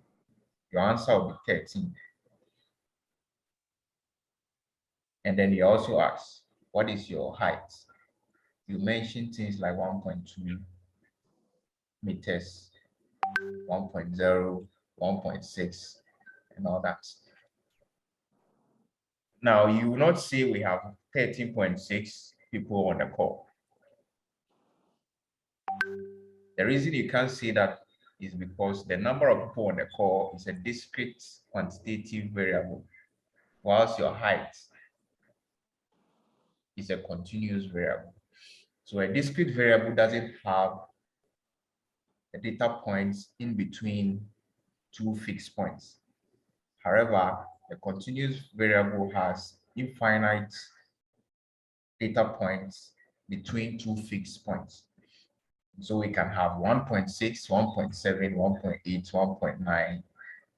Your answer will be 13. And then you also ask, what is your height? You mention things like 1.2 meters, 1.0, 1.6, and all that. Now, you will not say we have 13.6 people on the call. The reason you can't say that is because the number of people on the call is a discrete quantitative variable, whilst your height is a continuous variable. So a discrete variable doesn't have the data points in between two fixed points. However, a continuous variable has infinite data points between two fixed points. So we can have 1.6, 1.7, 1.8, 1.9,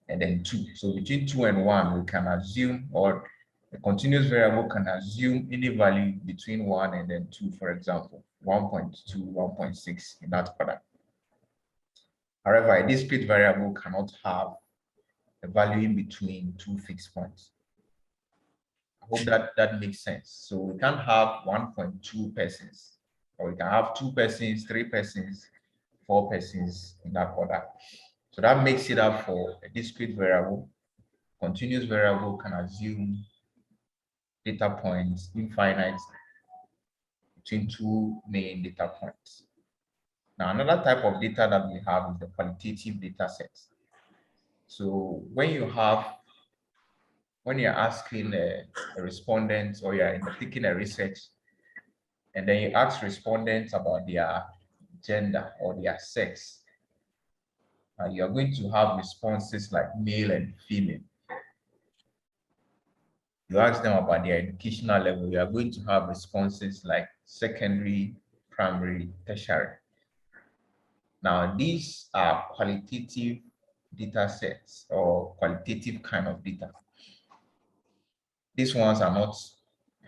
and then 2. So between 2 and 1, we can assume, or a continuous variable can assume any value between 1 and then 2, for example, 1.2, 1.6 in that order. However, a discrete variable cannot have a value in between two fixed points. I hope that makes sense. So we can't have 1.2 persons, or we can have 2 persons, 3 persons, 4 persons in that order. So that makes it up for a discrete variable. Continuous variable can assume data points infinite between two main data points. Now, another type of data that we have is the qualitative data sets. So when you're asking a respondent, or you're undertaking a research, and then you ask respondents about their gender or their sex, you are going to have responses like male and female. You ask them about their educational level, you are going to have responses like secondary, primary, tertiary. Now, these are qualitative data sets or qualitative kind of data. These ones are not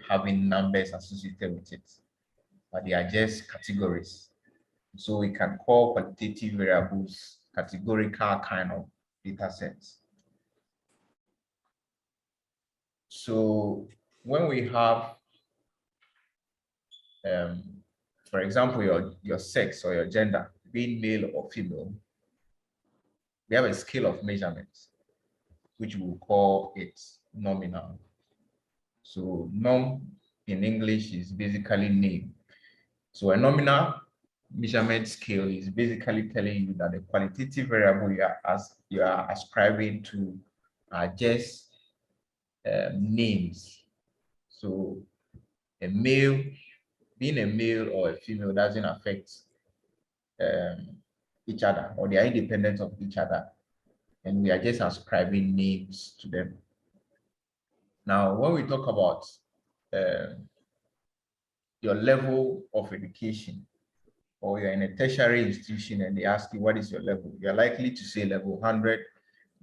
having numbers associated with it, but they are just categories. So we can call qualitative variables categorical kind of data sets. So when we have, for example, your sex or your gender, being male or female, we have a scale of measurements, which we'll call it nominal. So nom in English is basically name. So a nominal measurement scale is basically telling you that the qualitative variable you are ascribing to are just names. So being a male or a female doesn't affect each other, or they are independent of each other, and we are just ascribing names to them. Now, when we talk about your level of education, or you're in a tertiary institution and they ask you what is your level, you're likely to say level 100,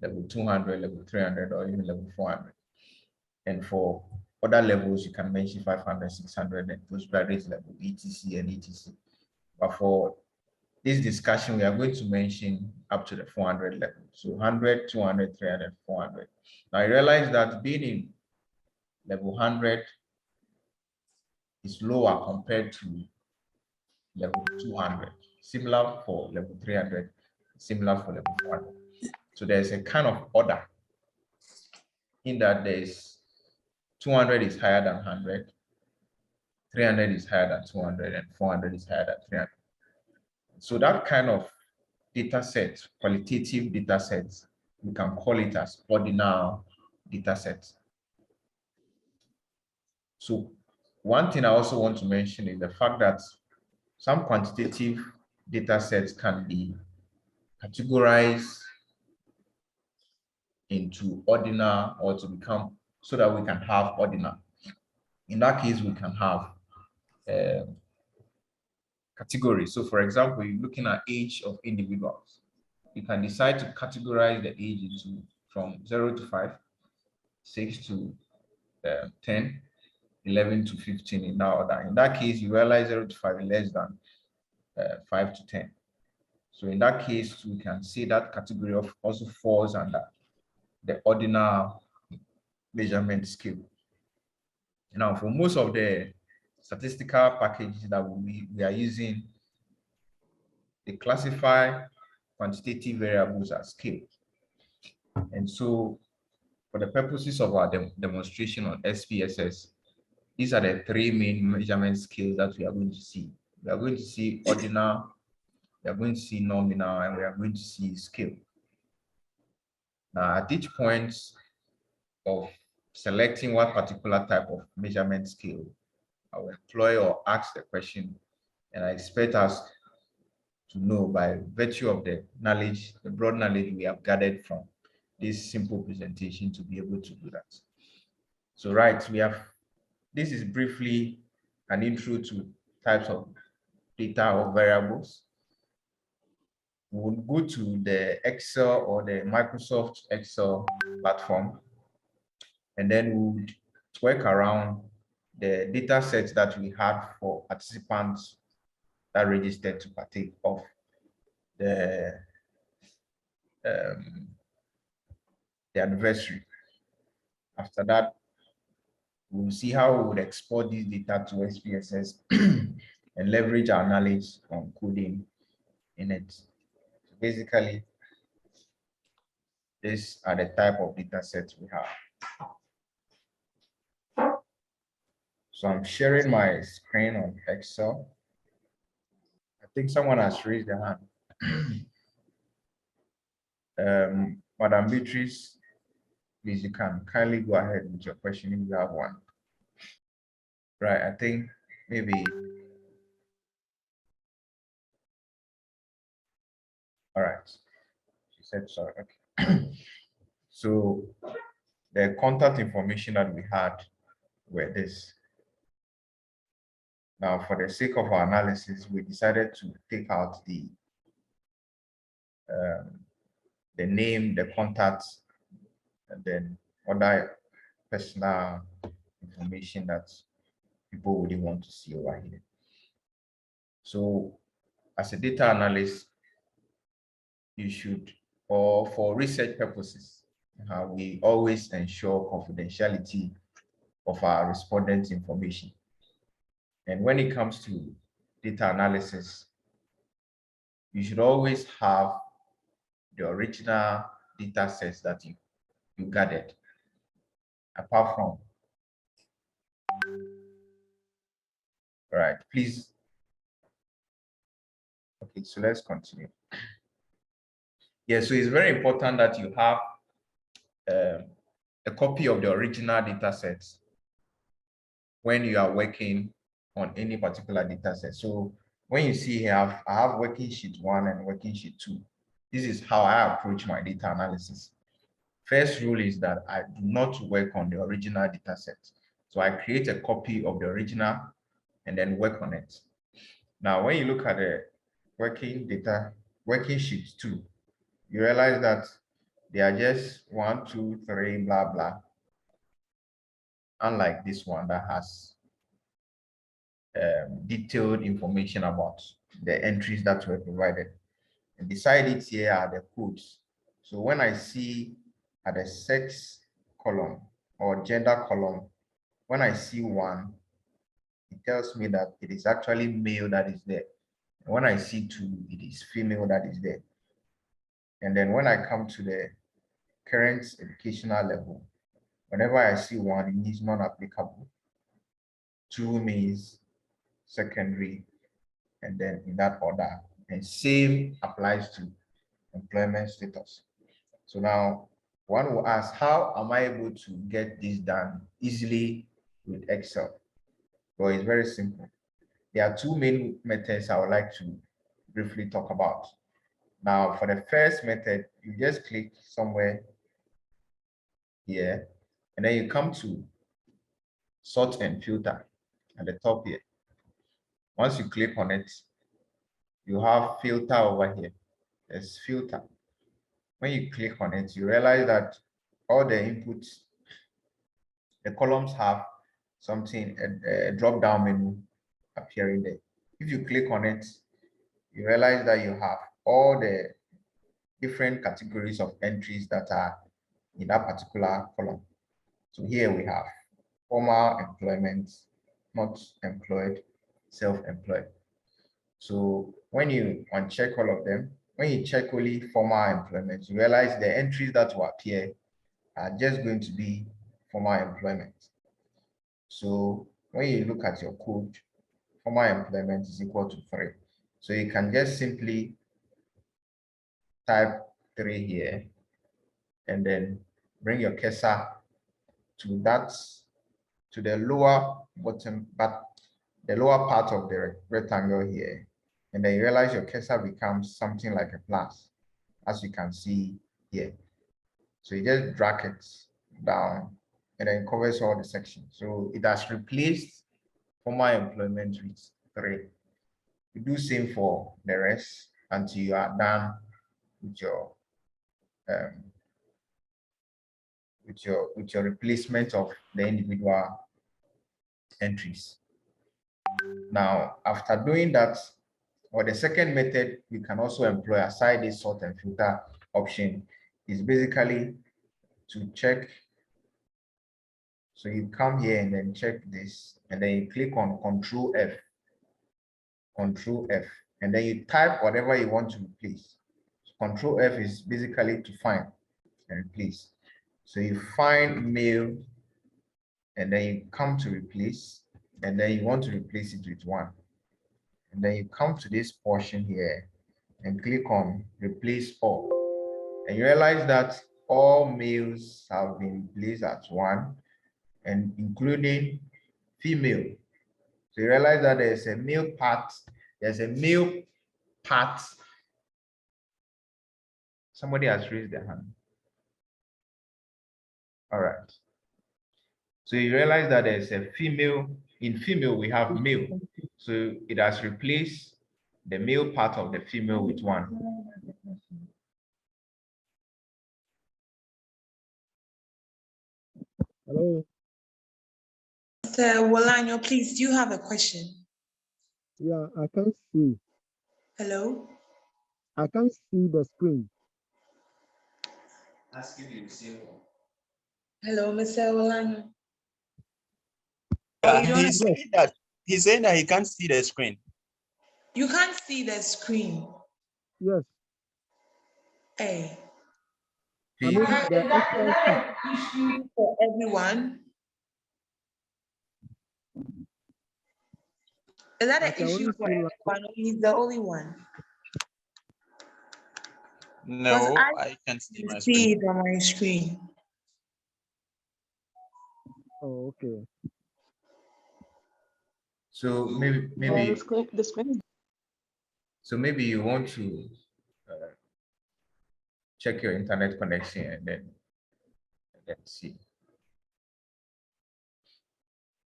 level 200, level 300, or even level 400. And for other levels, you can mention 500, 600, and postgraduate level, etc. and etc. But for this discussion, we are going to mention up to the 400 level. So 100, 200, 300, 400. Now I realize that being in level 100 is lower compared to level 200, similar for level 300, similar for level 400. So there's a kind of order in that there's 200 is higher than 100, 300 is higher than 200, and 400 is higher than 300. So that kind of data sets, qualitative data sets, we can call it as ordinal data sets. So one thing I also want to mention is the fact that some quantitative data sets can be categorized into ordinal or to become so that we can have ordinal. In that case, we can have categories. So for example, you're looking at age of individuals. You can decide to categorize the age into from 0 to 5, 6 to 10, 11 to 15 in that order. In that case, you realize 0 to 5 is less than 5 to 10. So in that case, we can say that category of also falls under the ordinal measurement scale. Now, for most of the statistical packages that we are using, they classify quantitative variables as scales. And so for the purposes of our demonstration on SPSS, these are the three main measurement scales that we are going to see. We are going to see ordinal, we are going to see nominal, and we are going to see scale. Now, at each point of selecting what particular type of measurement scale, I will employ or ask the question, and I expect us to know by virtue of the knowledge, the broad knowledge we have gathered from this simple presentation to be able to do that. So right, this is briefly an intro to types of data or variables. We would go to the Excel or the Microsoft Excel platform, and then we would work around the data sets that we had for participants that registered to partake of the anniversary. After that, we'll see how we would export this data to SPSS and leverage our knowledge on coding in it. So basically, these are the type of data sets we have. So I'm sharing my screen on Excel. I think someone has raised their hand. Madam Beatrice, please, you can kindly go ahead with your question if you have one. Right, I think maybe. All right, she said sorry. Okay. So the contact information that we had were this. Now, for the sake of our analysis, we decided to take out the name, the contacts, and then other personal information that people wouldn't want to see over here. So as a data analyst, you should, or for research purposes, we always ensure confidentiality of our respondent information. And when it comes to data analysis, you should always have the original data sets that you gathered, apart from. All right, please. Okay, so let's continue. Yeah, so it's very important that you have a copy of the original data sets when you are working on any particular data set. So when you see here, I have working sheet 1 and working sheet 2. This is how I approach my data analysis. First rule is that I do not work on the original data set. So I create a copy of the original and then work on it. Now, when you look at the working sheet 2, you realize that they are just 1, 2, 3, blah, blah. Unlike this one that has detailed information about the entries that were provided. And beside it here are the codes. So when I see at the sex column or gender column, when I see 1, it tells me that it is actually male that is there. And when I see 2, it is female that is there. And then when I come to the current educational level, whenever I see 1, it means non-applicable. 2 means secondary, and then in that order. And same applies to employment status. So now one will ask, how am I able to get this done easily with Excel? Well, it's very simple. There are two main methods I would like to briefly talk about. Now, for the first method, you just click somewhere here, and then you come to sort and filter at the top here. Once you click on it, you have filter over here. There's filter. When you click on it, you realize that all the inputs, the columns have something, a drop-down menu appearing there. If you click on it, you realize that you have all the different categories of entries that are in that particular column. So here we have formal employment, not employed, self-employed. So when you uncheck all of them, when you check only formal employment, you realize the entries that will appear are just going to be formal employment. So when you look at your code, formal employment is equal to 3. So you can just simply type 3 here and then bring your cursor to that, to the lower bottom, but the lower part of the rectangle here. And then you realize your cursor becomes something like a plus, as you can see here. So you just drag it down and then covers all the sections. So it has replaced formal employment with 3. You do same for the rest until you are done with your replacement of the individual entries. Now, after doing that, or the second method we can also employ aside this sort and filter option is basically to check. So you come here and then check this, and then you click on Control F, and then you type whatever you want to replace. Control F is basically to find and replace. So you find mail, and then you come to replace, and then you want to replace it with 1. And then you come to this portion here and click on replace all. And you realize that all mails have been placed at 1, and including female. So you realize that there's a male part, Somebody has raised their hand. All right. So you realize that there's a female. In female, we have male. So it has replaced the male part of the female with 1. Hello. Mr. Wolanyo, please, do you have a question? Yeah, I can't see. Hello? I can't see the screen. Hello, Mr. Wolanyo. Yeah, you don't he's saying that he can't see the screen. You can't see the screen. Yes. Hey. I mean, Is that Excel sheet. an issue for everyone? Is that I an can issue only for see everyone? Or he's the only one? No, I I can see my see screen. it on my screen. Oh, okay. So maybe The screen. so maybe you want to check your internet connection and then see.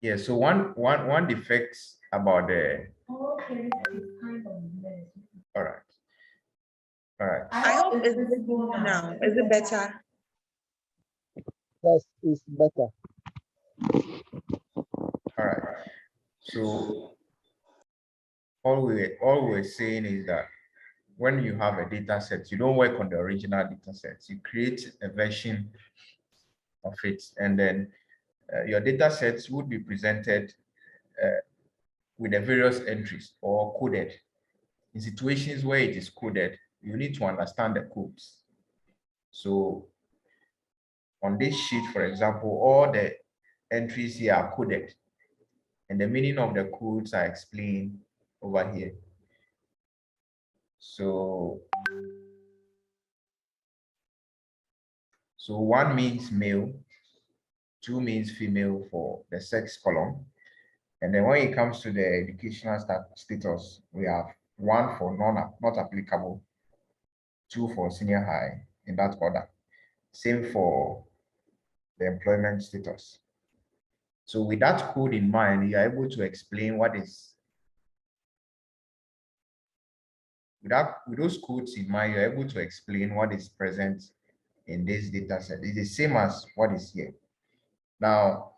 Yeah, so one defect about the all right. I hope it's visible now. Is it better? Yes, it's better. All right. So all we're saying is that when you have a data set, you don't work on the original data set. You create a version of it, and then your data sets would be presented with the various entries or coded. In situations where it is coded, you need to understand the codes. So on this sheet, for example, all the entries here are coded, and the meaning of the codes are explained over here. So So 1 means male, 2 means female for the sex column. And then when it comes to the educational status, we have 1 for not applicable, 2 for senior high, in that order. Same for the employment status. So with that code in mind, you are able to explain what is, with those codes in mind, you're able to explain what is present in this data set. It's the same as what is here. Now,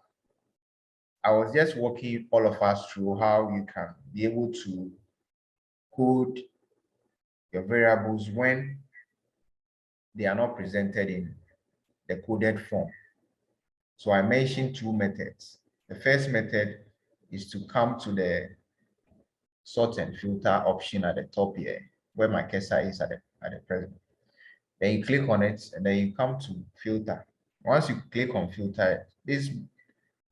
I was just walking all of us through how you can be able to code your variables when they are not presented in the coded form. So I mentioned 2 methods. The first method is to come to the sort and filter option at the top here, where my cursor is at the present. Then you click on it, and then you come to filter. Once you click on filter, this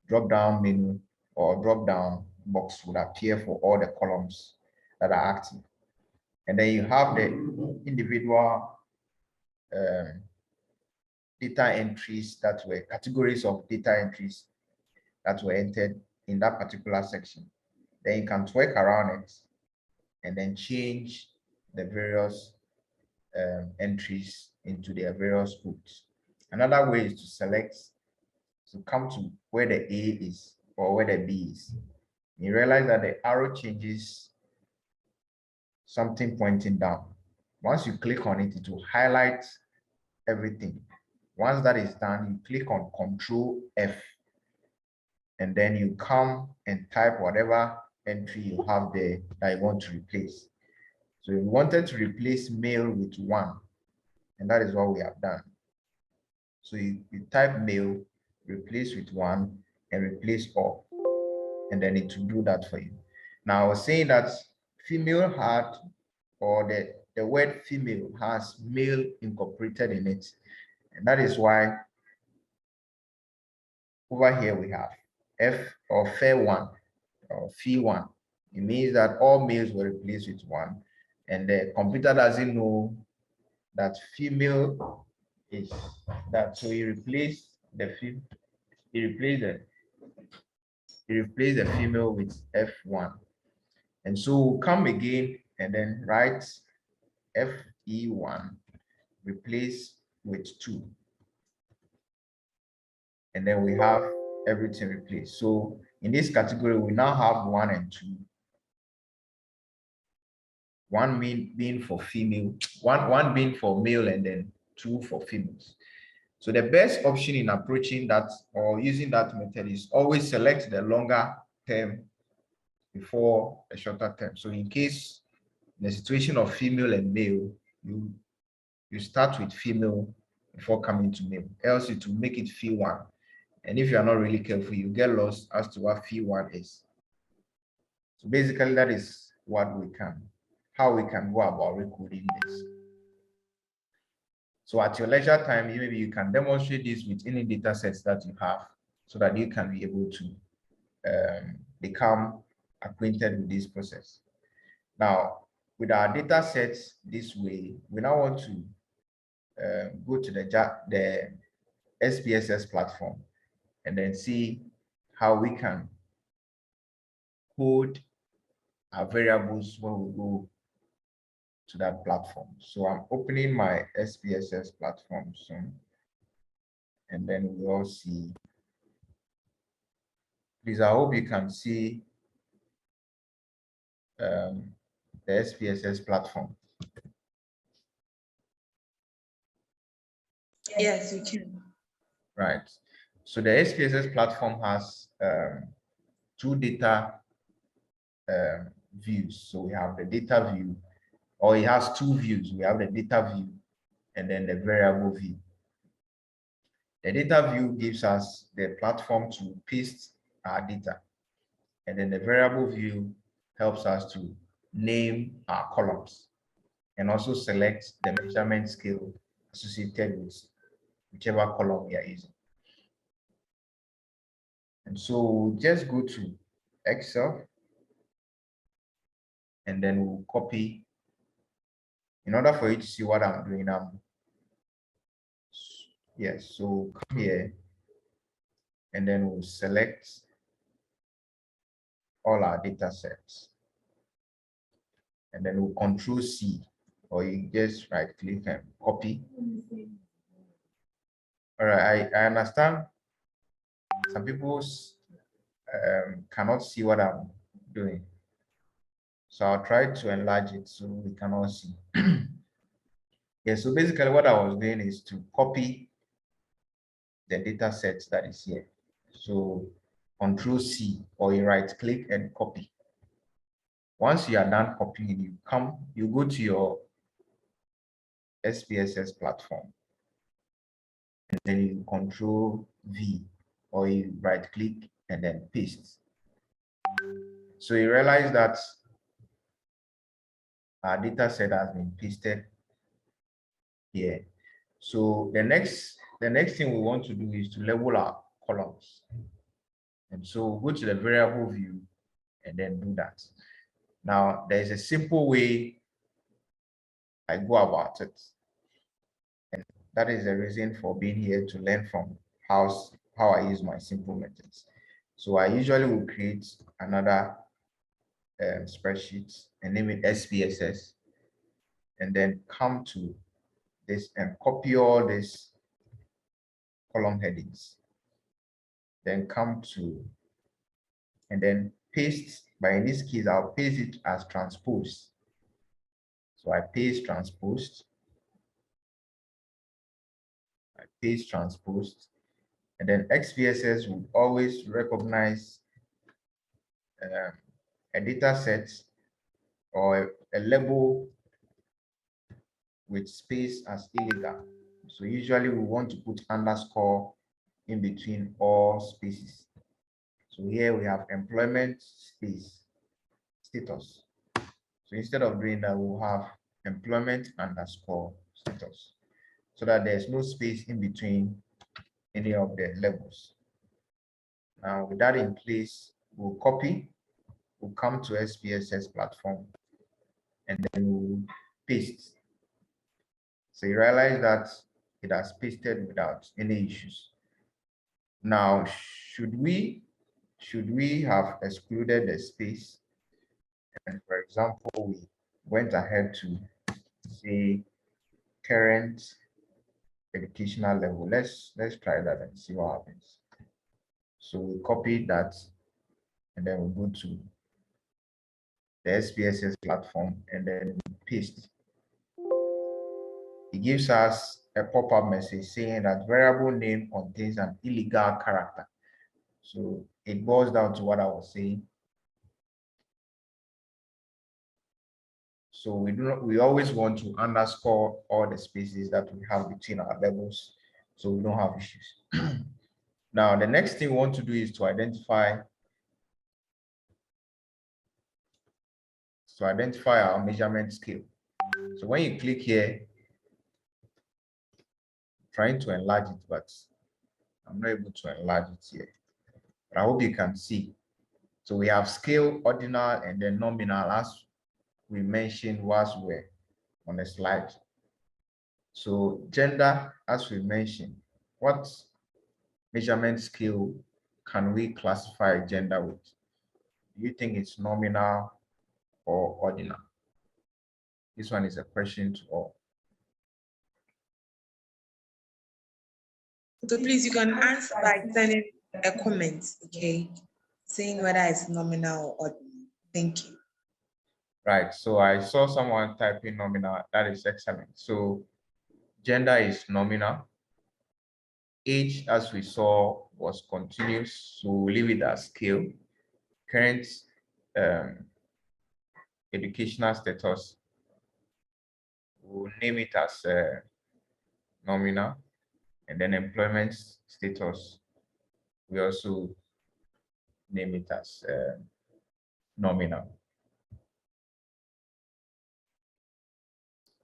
drop down menu or drop down box would appear for all the columns that are active. And then you have the individual data entries that were categories of data entries that were entered in that particular section. Then you can twerk around it and then change the various entries into their various codes. Another way is to select, to come to where the A is or where the B is. You realize that the arrow changes something pointing down. Once you click on it, it will highlight everything. Once that is done, you click on Control F, and then you come and type whatever entry you have there that you want to replace. So we wanted to replace male with 1, and that is what we have done. So you type male, replace with 1, and replace all, and then it will do that for you. Now I was saying that female had, or the word female has male incorporated in it, and that is why over here we have F or fair 1 or fee 1. It means that all males were replaced with 1, and the computer doesn't know that female is that, so he replaced the female with F1. And so we'll come again and then write FE1 replace with 2. And then we have everything replaced. So in this category, we now have 1 and 2. 1 being for female, one being for male, and then 2 for females. So the best option in approaching that or using that method is always select the longer term before a shorter term. So in case in the situation of female and male, you start with female before coming to male, else it will make it fee 1. And if you are not really careful, you get lost as to what fee 1 is. So basically that is how we can go about recoding this. So at your leisure time, maybe you can demonstrate this with any data sets that you have so that you can be able to become acquainted with this process. Now, with our data sets this way, we now want to go to the SPSS platform and then see how we can code our variables when we go to that platform. So I'm opening my SPSS platform soon, and then we'll all see. Please, I hope you can see the SPSS platform. Yes, you can. Right. So the SPSS platform has 2 data views. So we have the data view, or it has 2 views. We have the data view and then the variable view. The data view gives us the platform to paste our data, and then the variable view helps us to name our columns and also select the measurement scale associated with whichever column we are using. And so we'll just go to Excel, and then we'll copy. In order for you to see what I'm doing, Yes, so come here and then we'll select all our data sets. And then we'll Control C, or you just right click and copy. All right, I understand some people cannot see what I'm doing. So I'll try to enlarge it so we can all see. Yeah, so basically what I was doing is to copy the data set that is here. So Control C, or you right click and copy. Once you are done copying, you go to your SPSS platform, and then you Control V, or you right click and then paste. So you realize that our data set has been pasted here. So the next thing we want to do is to label our columns. And so go to the variable view and then do that. Now there's a simple way I go about it. And that is the reason for being here, to learn from how I use my simple methods. So I usually will create another spreadsheet and name it SPSS, and then come to this and copy all these column headings. Then come to and then paste, but in this case, I'll paste it as transpose. So I paste transposed, and then SPSS would always recognize a data set or a label with space as illegal. So usually we want to put underscore in between all spaces. So here we have employment space status. So instead of doing that, we'll have employment underscore status, so that there's no space in between any of the levels. Now with that in place, we'll copy, we'll come to SPSS platform, and then we'll paste. So you realize that it has pasted without any issues. Now, should we have excluded the space? And for example, we went ahead to say current educational level. Let's try that and see what happens. So we copy that, and then we go to the SPSS platform and then paste. It gives us a pop-up message saying that variable name contains an illegal character. So it boils down to what I was saying. So we always want to underscore all the spaces that we have between our levels, so we don't have issues. Now, the next thing we want to do is to identify our measurement scale. So when you click here, trying to enlarge it, but I'm not able to enlarge it here. But I hope you can see. So we have scale, ordinal, and then nominal, as we mentioned whilst we were on the slide. So gender, as we mentioned, what measurement scale can we classify gender with? Do you think it's nominal or ordinal? This one is a question to all. So please, you can answer by sending a comment, okay, saying whether it's nominal or ordinal. Thank you. Right, so I saw someone typing nominal. That is excellent. So gender is nominal. Age, as we saw, was continuous, so we'll leave it as scale. Current educational status, we'll name it as nominal. And then employment status, we also name it as nominal.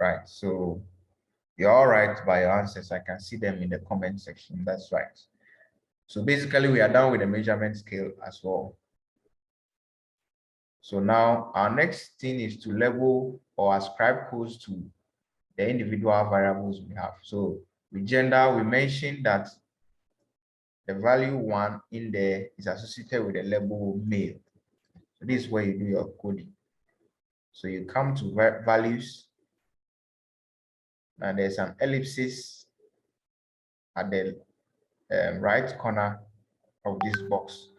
Right, so you're all right by your answers. I can see them in the comment section. That's right. So basically, we are done with the measurement scale as well. So now our next thing is to label or ascribe codes to the individual variables we have. So With gender, we mentioned that the value 1 in there is associated with the label male. So this is where you do your coding. So you come to values, and there's an ellipsis at the right corner of this box.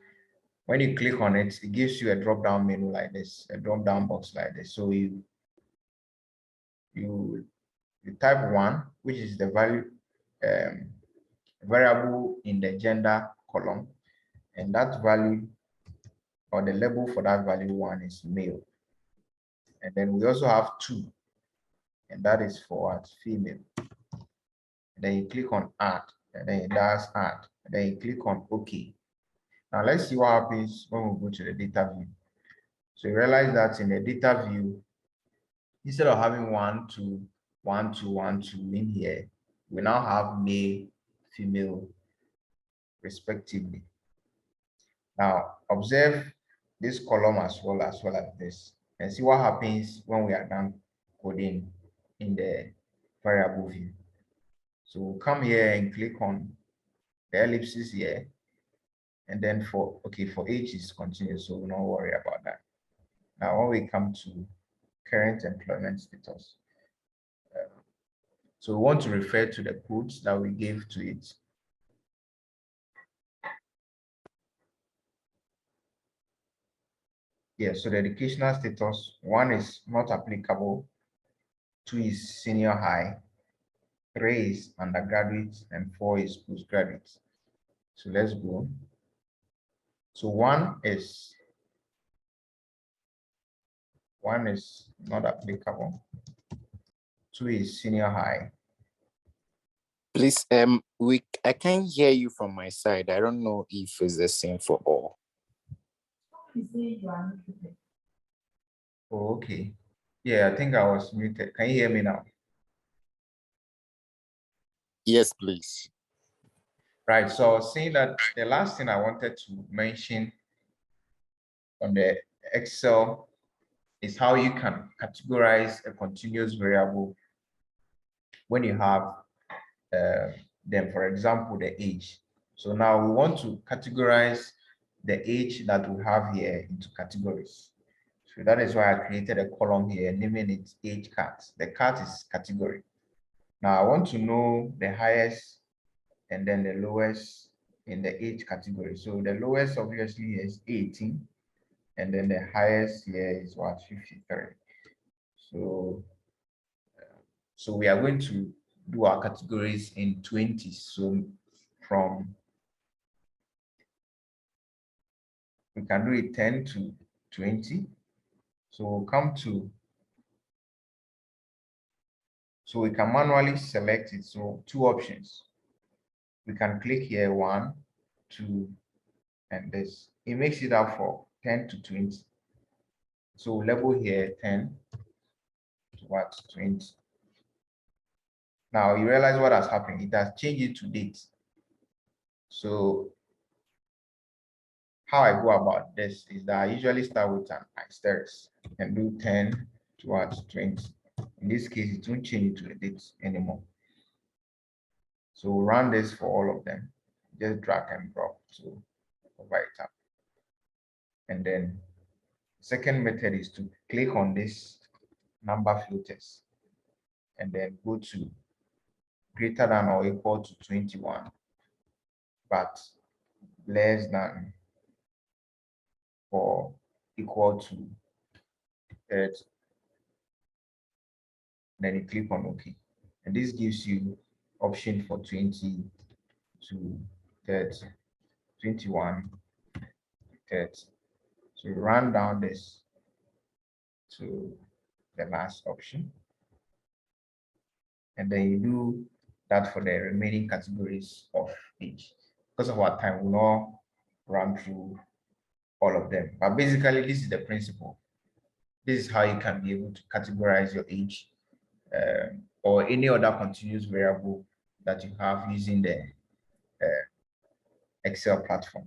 When you click on it, it gives you a drop-down menu like this, a drop-down box like this. So you type 1, which is the value variable in the gender column, and that value or the label for that value 1 is male. And then we also have 2, and that is for what? Female. And then you click on add, and then it does add, and then you click on OK. Now let's see what happens when we go to the data view. So you realize that in the data view, instead of having 1, 2, 1, 2, 1, 2 in here, we now have male, female, respectively. Now observe this column as well as this, and see what happens when we are done coding in the variable view. So we'll come here and click on the ellipsis here, and then for age is continuous, so we'll not worry about that. Now when we come to current employment status, so we want to refer to the codes that we gave to it. Yeah, so the educational status, 1 is not applicable, 2 is senior high, 3 is undergraduate, and 4 is postgraduate. So let's go. So 1 is not applicable, 2 is senior high. Please, I can't hear you from my side. I don't know if it's the same for all. Oh, okay. Yeah, I think I was muted. Can you hear me now? Yes, please. Right, so I was saying that the last thing I wanted to mention on the Excel is how you can categorize a continuous variable when you have them, for example, the age. So now we want to categorize the age that we have here into categories. So that is why I created a column here, naming it age cat. The cat is category. Now I want to know the highest and then the lowest in the age category. So the lowest obviously is 18, and then the highest here is what? 53. So we are going to do our categories in 20s. So we can do it 10 to 20. So we'll come to, so we can manually select it. So 2 options. We can click here 1, 2, and this. It makes it up for 10 to 20. So we'll label here 10 to what? 20. Now you realize what has happened. It has changed it to date. So how I go about this is that I usually start with an asterisk and do 10 to what? 20. In this case, it won't change it to a date anymore. So we'll run this for all of them. Just drag and drop to cover it up. And then the second method is to click on this number filters and then go to greater than or equal to 21, but less than or equal to 30. Then you click on OK. And this gives you option for 20 to 30, 21, 30. So you run down this to the last option. And then you do that for the remaining categories of each. Because of our time, we'll not run through all of them. But basically, this is the principle. This is how you can be able to categorize your age or any other continuous variable that you have using the Excel platform.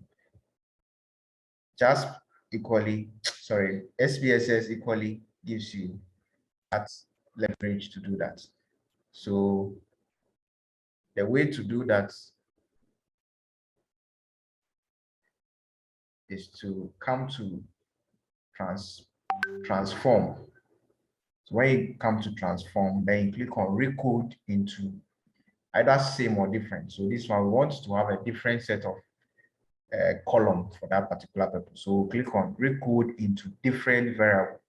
Just equally, sorry, SPSS equally gives you that leverage to do that. So the way to do that is to come to transform. So when you come to transform, then you click on recode into either same or different. So this one, we want to have a different set of column for that particular purpose. So we'll click on recode into different variable.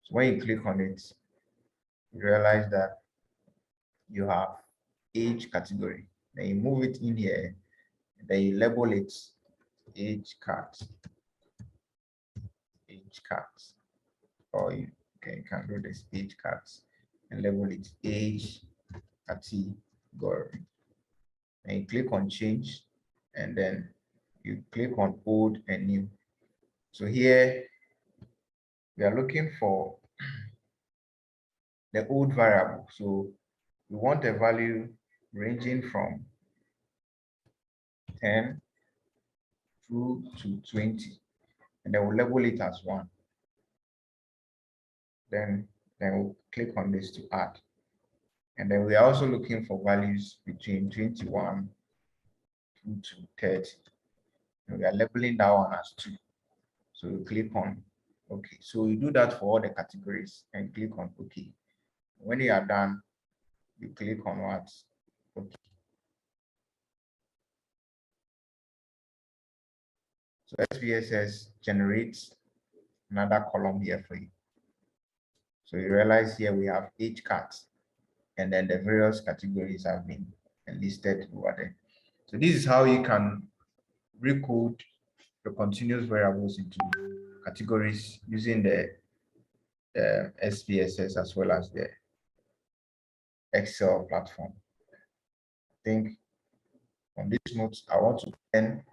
So when you click on it, you realize that you have age category. Then you move it in here, then you label it age cat, or you can do this age cat and label it age category. And you click on change, and then you click on old and new. So here we are looking for the old variable. So we want a value ranging from 10 through to 20, and then we'll label it as 1. Then we'll click on this to add. And then we are also looking for values between 21 through to 30. And we are labeling that one as 2. So you click on OK. So you do that for all the categories and click on OK. When you are done, you click on what? OK. So SPSS generates another column here for you. So you realize here we have age cards, and then the various categories have been listed over there. So this is how you can recode the continuous variables into categories using the SPSS as well as the Excel platform. I think on this note, I want to end,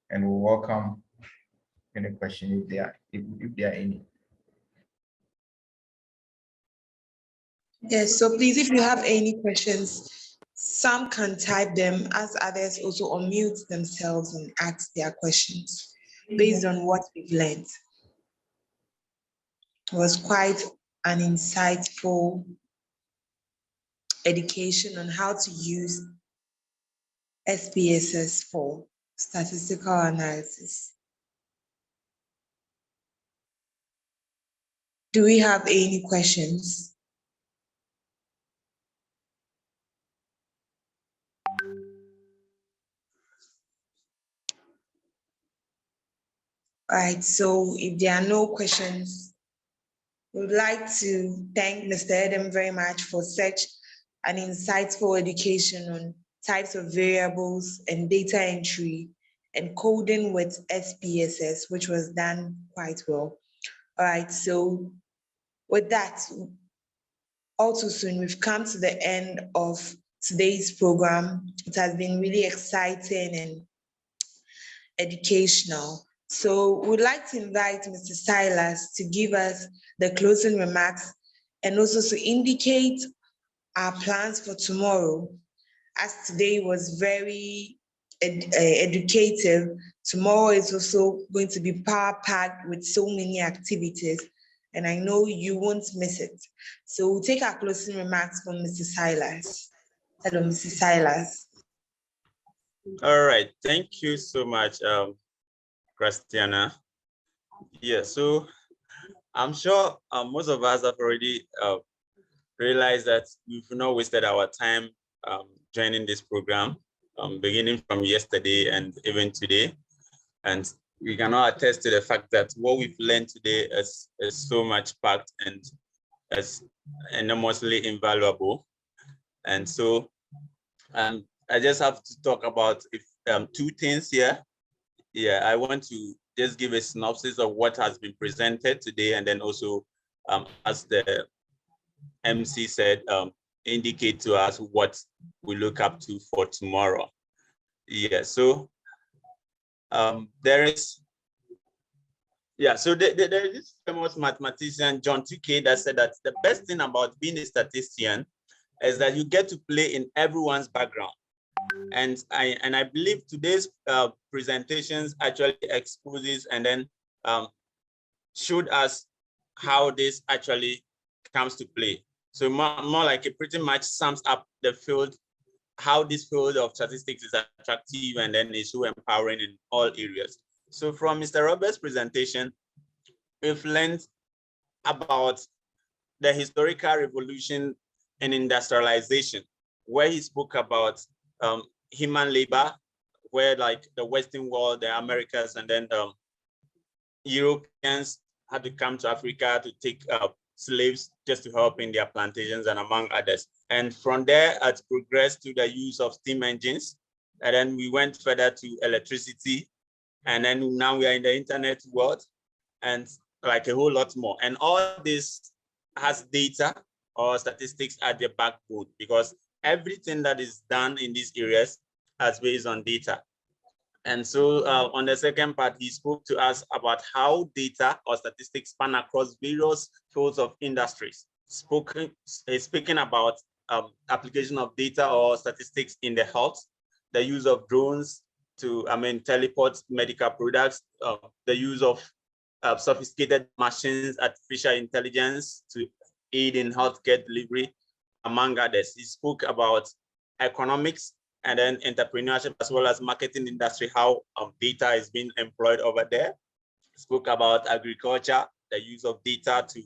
and we'll welcome any question if there are any. Yes, so please, if you have any questions, some can type them as others also unmute themselves and ask their questions based on what we've learned. It was quite an insightful education on how to use SPSS for statistical analysis. Do we have any questions? All right, so if there are no questions, we would like to thank Mr. Edem very much for such an insightful education on types of variables and data entry and coding with SPSS, which was done quite well. All right, so with that, also soon we've come to the end of today's program. It has been really exciting and educational. So we'd like to invite Mr. Silas to give us the closing remarks and also to indicate our plans for tomorrow. As today was very educative, tomorrow is also going to be power-packed with so many activities, and I know you won't miss it. So we'll take our closing remarks from Mr. Silas. Hello, Mr. Silas. All right, thank you so much, Christiana. Yeah, so I'm sure most of us have already realized that we've not wasted our time joining this program, beginning from yesterday and even today. And we can all attest to the fact that what we've learned today is so much packed and is enormously invaluable. And so I just have to talk about two things here. Yeah, I want to just give a synopsis of what has been presented today, and then also, as the MC said, indicate to us what we look up to for tomorrow. Yeah, so there is this famous mathematician, John Tukey, that said that the best thing about being a statistician is that you get to play in everyone's background. And I believe today's presentations actually exposes and then showed us how this actually comes to play. So more like it pretty much sums up the field, how this field of statistics is attractive and then is so empowering in all areas. So from Mr. Roberts' presentation, we've learned about the historical revolution in industrialization, where he spoke about human labor, where like the Western world, the Americas, and then Europeans had to come to Africa to take slaves just to help in their plantations and among others. And from there, it progressed to the use of steam engines. And then we went further to electricity. And then now we are in the internet world and like a whole lot more. And all this has data or statistics at the backbone, because everything that is done in these areas is based on data. And so on the second part, he spoke to us about how data or statistics span across various fields of industries. Speaking about application of data or statistics in the health, the use of drones to, teleport medical products, the use of sophisticated machines, artificial intelligence to aid in healthcare delivery, among others. He spoke about economics and then entrepreneurship, as well as marketing industry, how data is being employed over there. Spoke about agriculture, the use of data to,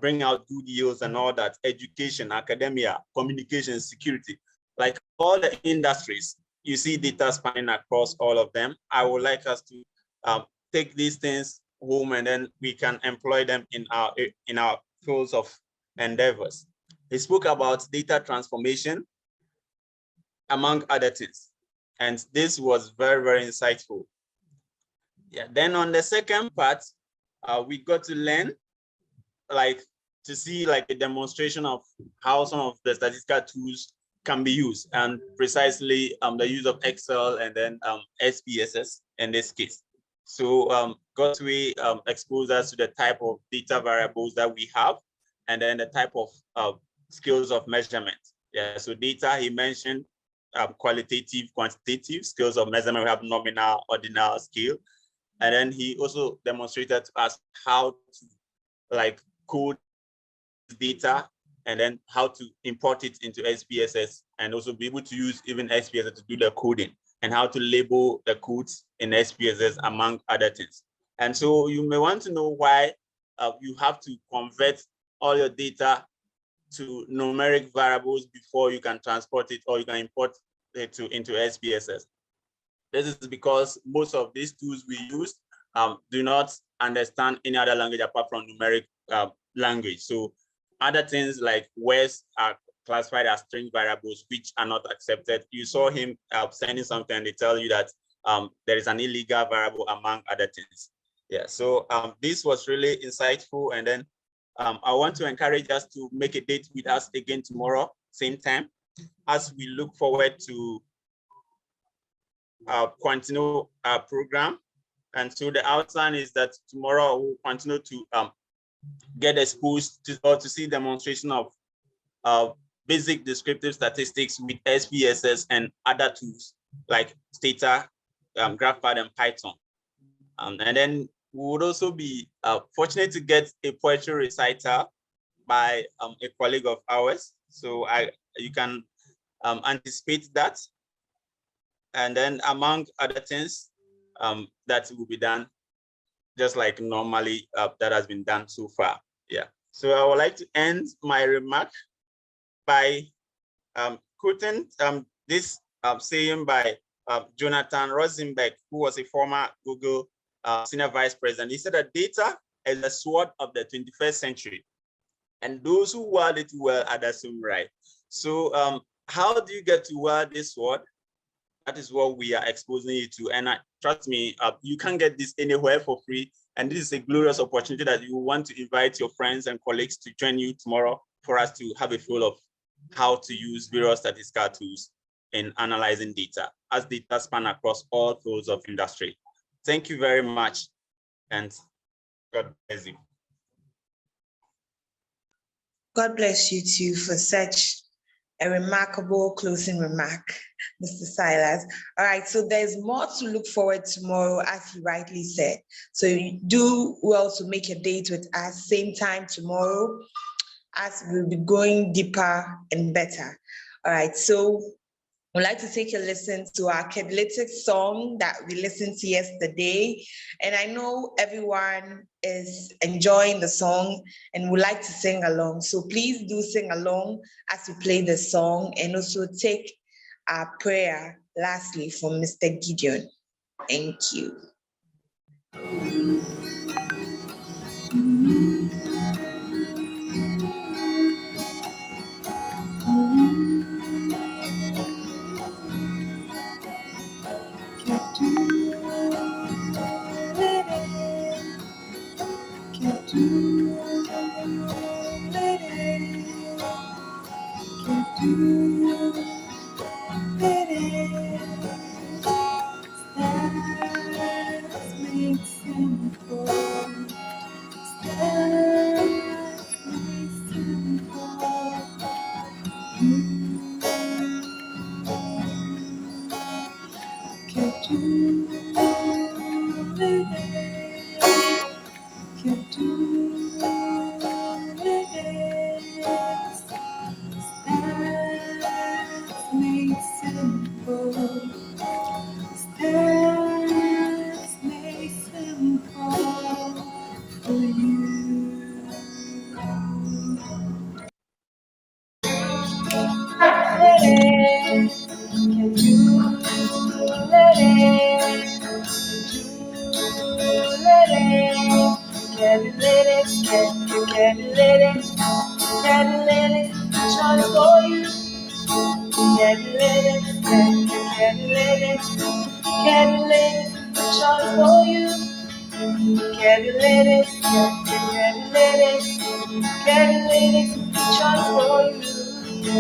bring out good yields and all that, education, academia, communication, security, like all the industries, you see data spanning across all of them. I would like us to take these things home and then we can employ them in our fields of endeavors. He spoke about data transformation, among other things. And this was very, very insightful. Yeah, then on the second part, we got to learn, to see a demonstration of how some of the statistical tools can be used, and precisely the use of Excel and then SPSS in this case. So got to expose us to the type of data variables that we have, and then the type of skills of measurement. Yeah, so data, he mentioned qualitative, quantitative skills of measurement. We have nominal, ordinal, scale. And then he also demonstrated to us how to code data and then how to import it into SPSS, and also be able to use even SPSS to do the coding, and how to label the codes in SPSS, among other things. And so you may want to know why you have to convert all your data to numeric variables before you can transport it or you can import it into SPSS. This is because most of these tools we use do not understand any other language apart from numeric language. So other things like words are classified as string variables, which are not accepted. You saw him sending something and they tell you that there is an illegal variable, among other things. Yeah, so this was really insightful. And then I want to encourage us to make a date with us again tomorrow, same time, as we look forward to continue our program. And so the outline is that tomorrow we'll continue to get exposed to, or to see demonstration of basic descriptive statistics with SPSS and other tools like Stata, GraphPad, and Python. And then we would also be fortunate to get a poetry recital by a colleague of ours. So you can anticipate that. And then among other things that will be done just like normally that has been done so far. Yeah. So I would like to end my remark by quoting this saying by Jonathan Rosenberg, who was a former Google senior vice president. He said that data is the sword of the 21st century, and those who wield it well are the same right. So how do you get to wield this sword? That is what we are exposing you to. And trust me, you can't get this anywhere for free. And this is a glorious opportunity that you want to invite your friends and colleagues to join you tomorrow for us to have a feel of how to use various statistical tools in analyzing data, as data span across all fields of industry. Thank you very much, and God bless you. God bless you too for such a remarkable closing remark, Mr. Silas. All right, so there's more to look forward to tomorrow, as he rightly said. So you do well to make a date with us, same time tomorrow. as we'll be going deeper and better. All right, so I'd like to take a listen to our Kedulytics song that we listened to yesterday. And I know everyone is enjoying the song and would like to sing along. So please do sing along as we play the song, and also take our prayer lastly from Mr. Gideon. Thank you.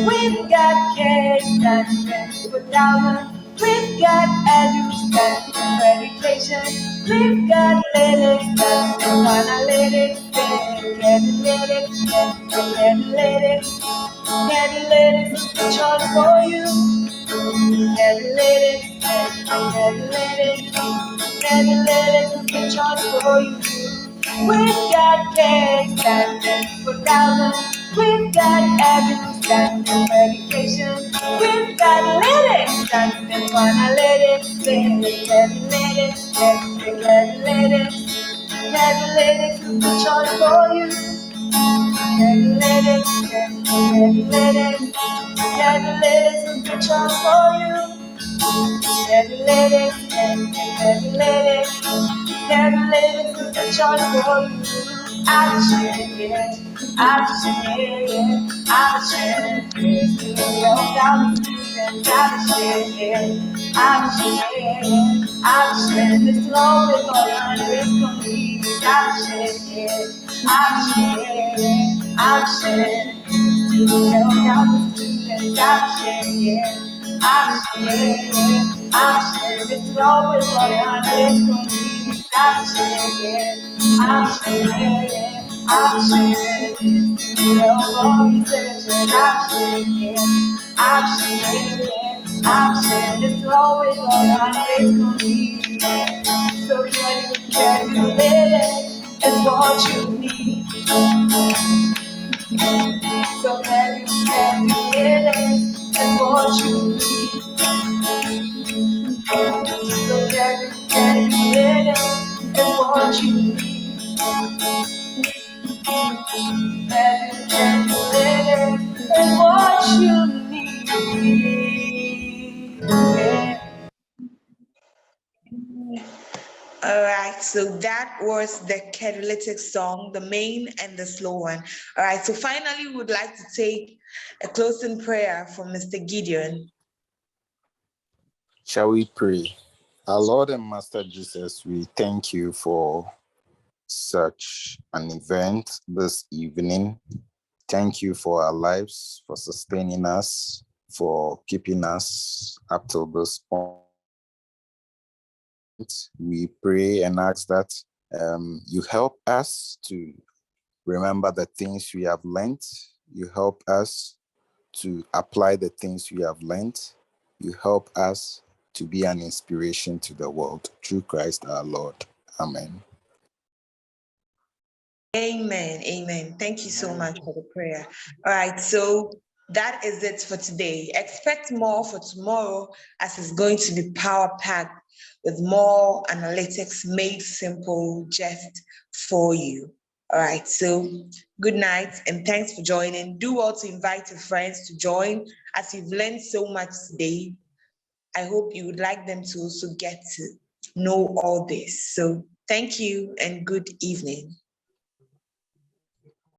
We've got cake and for dollars. We've got education and medication. We've got lyrics and analytics. Kedulytics, choice for you. Kedulytics, choice for you. We've got cake and for dollars. We've got education and medication. We've got lyrics and analytics. Kedulytics, choice for you. Kedulytics, choice for you. Kedulytics, choice for you. Action, yeah, action, yeah, down the street action, it's slowly going, it's complete, action, down the street action, it's slowly going, it's complete, action, it's always on, it's complete. So can you live it? It's what you need. So can you live it? It's what you need. So can you live it? It's what you need. Can you live it? It's what you need. Yeah. All right, so that was the Kedulytics song, the main and the slow one. All right, so finally, we would like to take a closing prayer from Mr. Gideon. Shall we pray? Our Lord and Master Jesus, we thank you for such an event this evening. Thank you for our lives, for sustaining us, for keeping us up till this point. We pray and ask that you help us to remember the things we have learned. You help us to apply the things we have learned. You help us to be an inspiration to the world. Through Christ our Lord. Amen. Amen. Amen. Thank you so much for the prayer. All right. So that is it for today. Expect more for tomorrow, as it's going to be power packed with more analytics made simple just for you. All right. So good night and thanks for joining. Do well to invite your friends to join, as you've learned so much today. I hope you would like them to also get to know all this. So thank you and good evening.